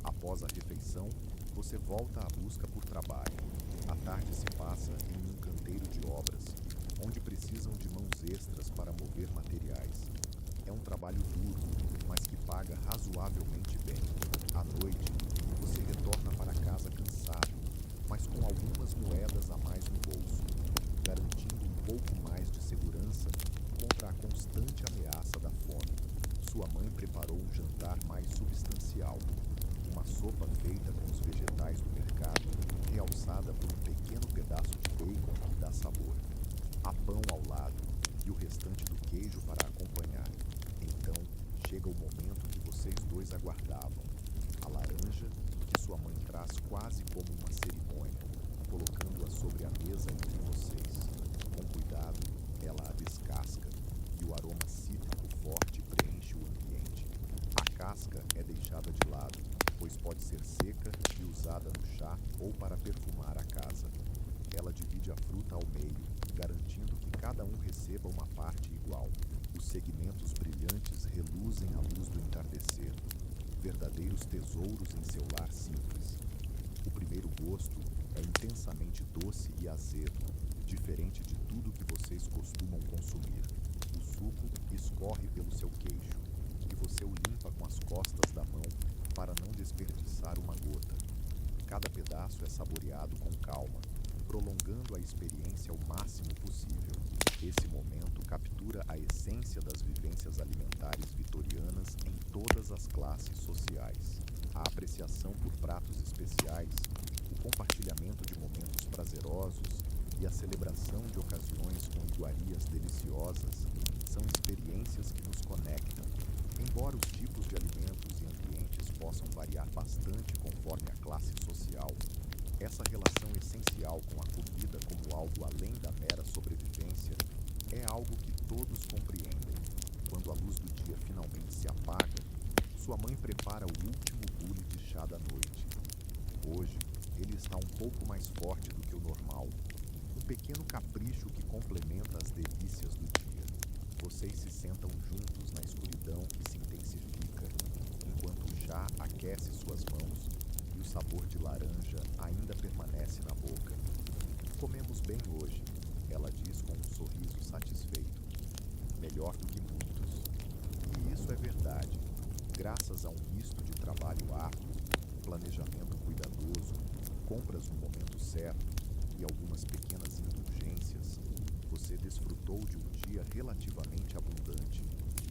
Após a refeição, você volta à busca por trabalho. A tarde se passa em um canteiro de obras, onde precisam de mãos extras para mover materiais. É um trabalho duro, mas que paga razoavelmente bem. À noite, você retorna para casa cansado, mas com algumas moedas a mais no bolso, garantindo um pouco mais de segurança contra a constante ameaça da fome. Sua mãe preparou um jantar mais substancial. Uma sopa feita com os vegetais do mercado, realçada por um pequeno pedaço de bacon que dá sabor. Há pão ao lado e o restante do queijo para acompanhar. Então, chega o momento que vocês dois aguardavam. A laranja, que sua mãe traz quase como uma cerimônia, colocando-a sobre a mesa entre vocês. Com cuidado, ela a descasca e o aroma cítrico forte preenche o ambiente. A casca é deixada de lado, pois pode ser seca e usada no chá ou para perfumar a casa. Ela divide a fruta ao meio, garantindo que cada um receba uma parte igual. Os segmentos brilhantes reluzem à luz do entardecer, verdadeiros tesouros em seu lar simples. O primeiro gosto é intensamente doce e azedo, diferente de tudo que vocês costumam consumir. O suco escorre pelo seu queixo, e você o limpa com as costas da mão para não desperdiçar uma gota. Cada pedaço é saboreado com calma, prolongando a experiência o máximo possível. Esse momento captura a essência das vivências alimentares vitorianas em todas as classes sociais. A apreciação por pratos especiais, o compartilhamento de momentos prazerosos e a celebração de ocasiões com iguarias deliciosas são experiências que nos conectam. Embora os tipos de alimentos e ambientes possam variar bastante conforme a classe social, essa relação essencial com a comida como algo além da mera sobrevivência é algo que todos compreendem. Quando a luz do dia finalmente se apaga, sua mãe prepara o último bule de chá da noite. Hoje, ele está um pouco mais forte do que o normal, um pequeno capricho que complementa as delícias do dia. Vocês se sentam juntos na escuridão que se intensifica, enquanto o chá aquece suas mãos e o sabor de laranja ainda permanece na boca. Comemos bem hoje, ela diz com um sorriso satisfeito. Melhor do que muitos. E isso é verdade. Graças a um misto de trabalho árduo, planejamento cuidadoso, compras no momento certo e algumas pequenas indulgências, você desfrutou de um dia relativamente abundante,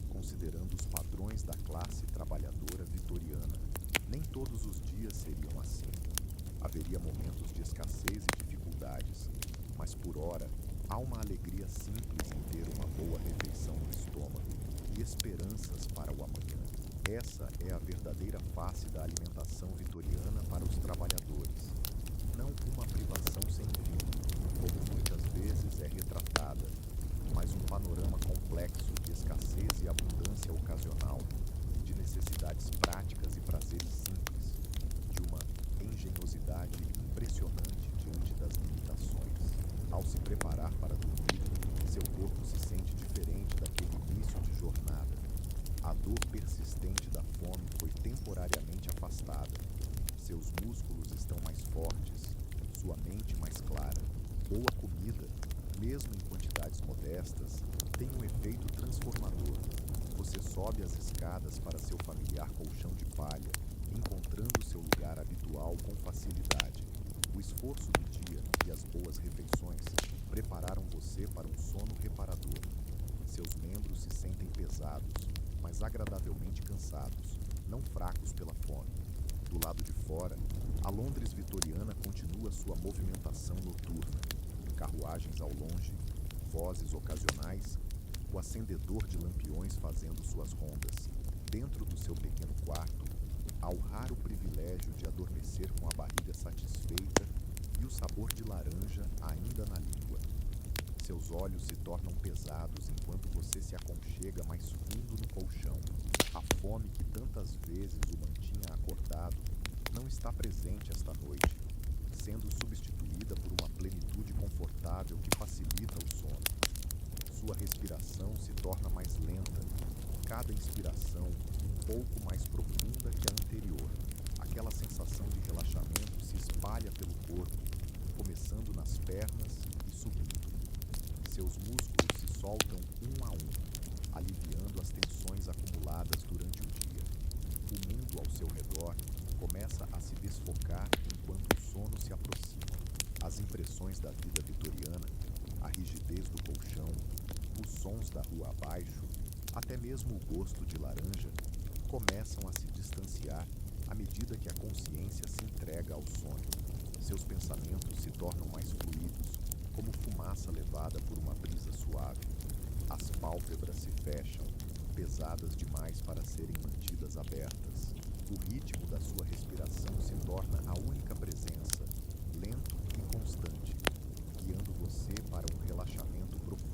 considerando os padrões da classe trabalhadora vitoriana. Nem todos os dias seriam assim. Haveria momentos de escassez e dificuldades, mas por ora há uma alegria simples em ter uma boa refeição no estômago e esperanças para o amanhã. Essa é a verdadeira face da alimentação vitoriana para os trabalhadores. Não uma privação sem fim, como muitas vezes é retratada, mas um panorama complexo de escassez e abundância ocasional, de necessidades práticas e prazeres simples, de uma engenhosidade impressionante diante das limitações. Ao se preparar para dormir, seu corpo se sente diferente daquele início de jornada. A dor persistente da fome foi temporariamente afastada. Seus músculos estão mais fortes, sua mente mais clara. Boa comida, mesmo em quantidades modestas, tem um efeito transformador. Você sobe as escadas para seu familiar colchão de palha, encontrando seu lugar habitual com facilidade. O esforço do dia e as boas refeições prepararam você para um sono reparador. Seus membros se sentem pesados, mas agradavelmente cansados, não fracos pela fome. Do lado de fora, a Londres vitoriana continua sua movimentação noturna. Carruagens ao longe, vozes ocasionais, o acendedor de lampiões fazendo suas rondas. Dentro do seu pequeno quarto, há o raro privilégio de adormecer com a barriga satisfeita e o sabor de laranja ainda na língua. Seus olhos se tornam pesados enquanto você se aconchega mais fundo no colchão. A fome que tantas vezes o mantinha acordado não está presente esta noite, sendo substituída por uma plenitude confortável que facilita o sono. Sua respiração se torna mais lenta, cada inspiração um pouco mais profunda que a anterior. Aquela sensação de relaxamento se espalha pelo corpo, começando nas pernas e subindo. Seus músculos se soltam um a um, aliviando as tensões acumuladas durante o dia. O mundo ao seu redor começa a se desfocar enquanto o sono se aproxima. As impressões da vida vitoriana, a rigidez do colchão, os sons da rua abaixo, até mesmo o gosto de laranja, começam a se distanciar à medida que a consciência se entrega ao sono. Seus pensamentos se tornam mais fluidos, como fumaça levada por uma brisa suave. As pálpebras se fecham, pesadas demais para serem mantidas abertas. O ritmo da sua respiração se torna a única presença, lento e constante, guiando você para um relaxamento profundo.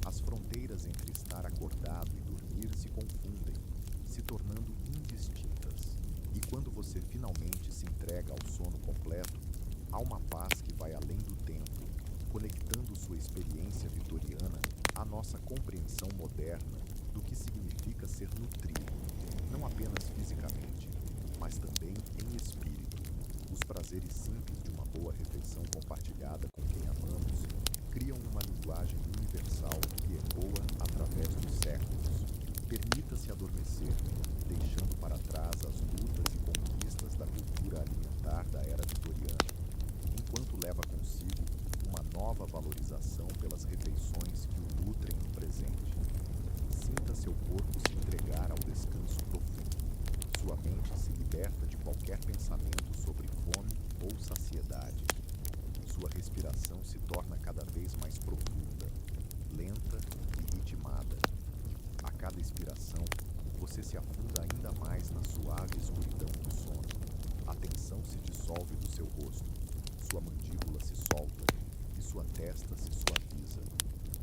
As fronteiras entre estar acordado e dormir se confundem, se tornando indistintas. E quando você finalmente se entrega ao sono completo, há uma paz que vai além do tempo, conectando sua experiência vitoriana à nossa compreensão moderna do que significa ser nutrido, não apenas fisicamente, mas também em espírito. Os prazeres simples de uma boa refeição compartilhada com quem amamos criam uma linguagem universal que ecoa através dos séculos. Permita-se adormecer, deixando para trás as lutas e conquistas da cultura alimentar da era vitoriana, enquanto leva consigo uma nova valorização pelas refeições que o nutrem no presente. Sinta seu corpo se entregar ao descanso profundo. Sua mente se liberta de qualquer pensamento sobre fome ou saciedade. Sua respiração se torna cada vez mais profunda, lenta e ritmada. A cada expiração, você se afunda ainda mais na suave escuridão do sono. A tensão se dissolve do seu rosto, sua mandíbula se solta e sua testa se suaviza.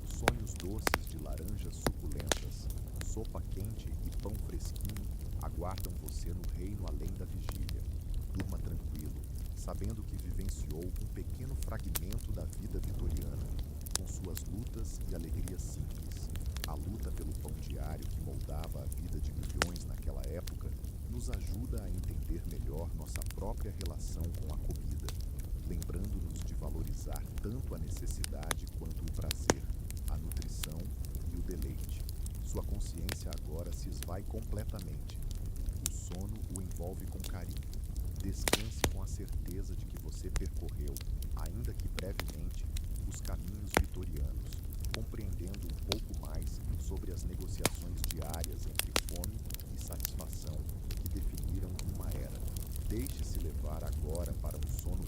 Sonhos doces de laranjas suculentas, sopa quente e pão fresquinho aguardam você no reino além da vigília. Durma tranquilo, sabendo que vivenciou um pequeno fragmento da vida vitoriana, com suas lutas e alegrias simples. A luta pelo pão diário que moldava a vida de milhões naquela época nos ajuda a entender melhor nossa própria relação com a comida, lembrando-nos de valorizar tanto a necessidade quanto o prazer, a nutrição e o deleite. Sua consciência agora se esvai completamente. O sono o envolve com carinho. Descanse com a certeza de que você percorreu, ainda que brevemente, os caminhos vitorianos, compreendendo um pouco mais sobre as negociações diárias entre fome e satisfação que definiram uma era. Deixe-se levar agora para um sono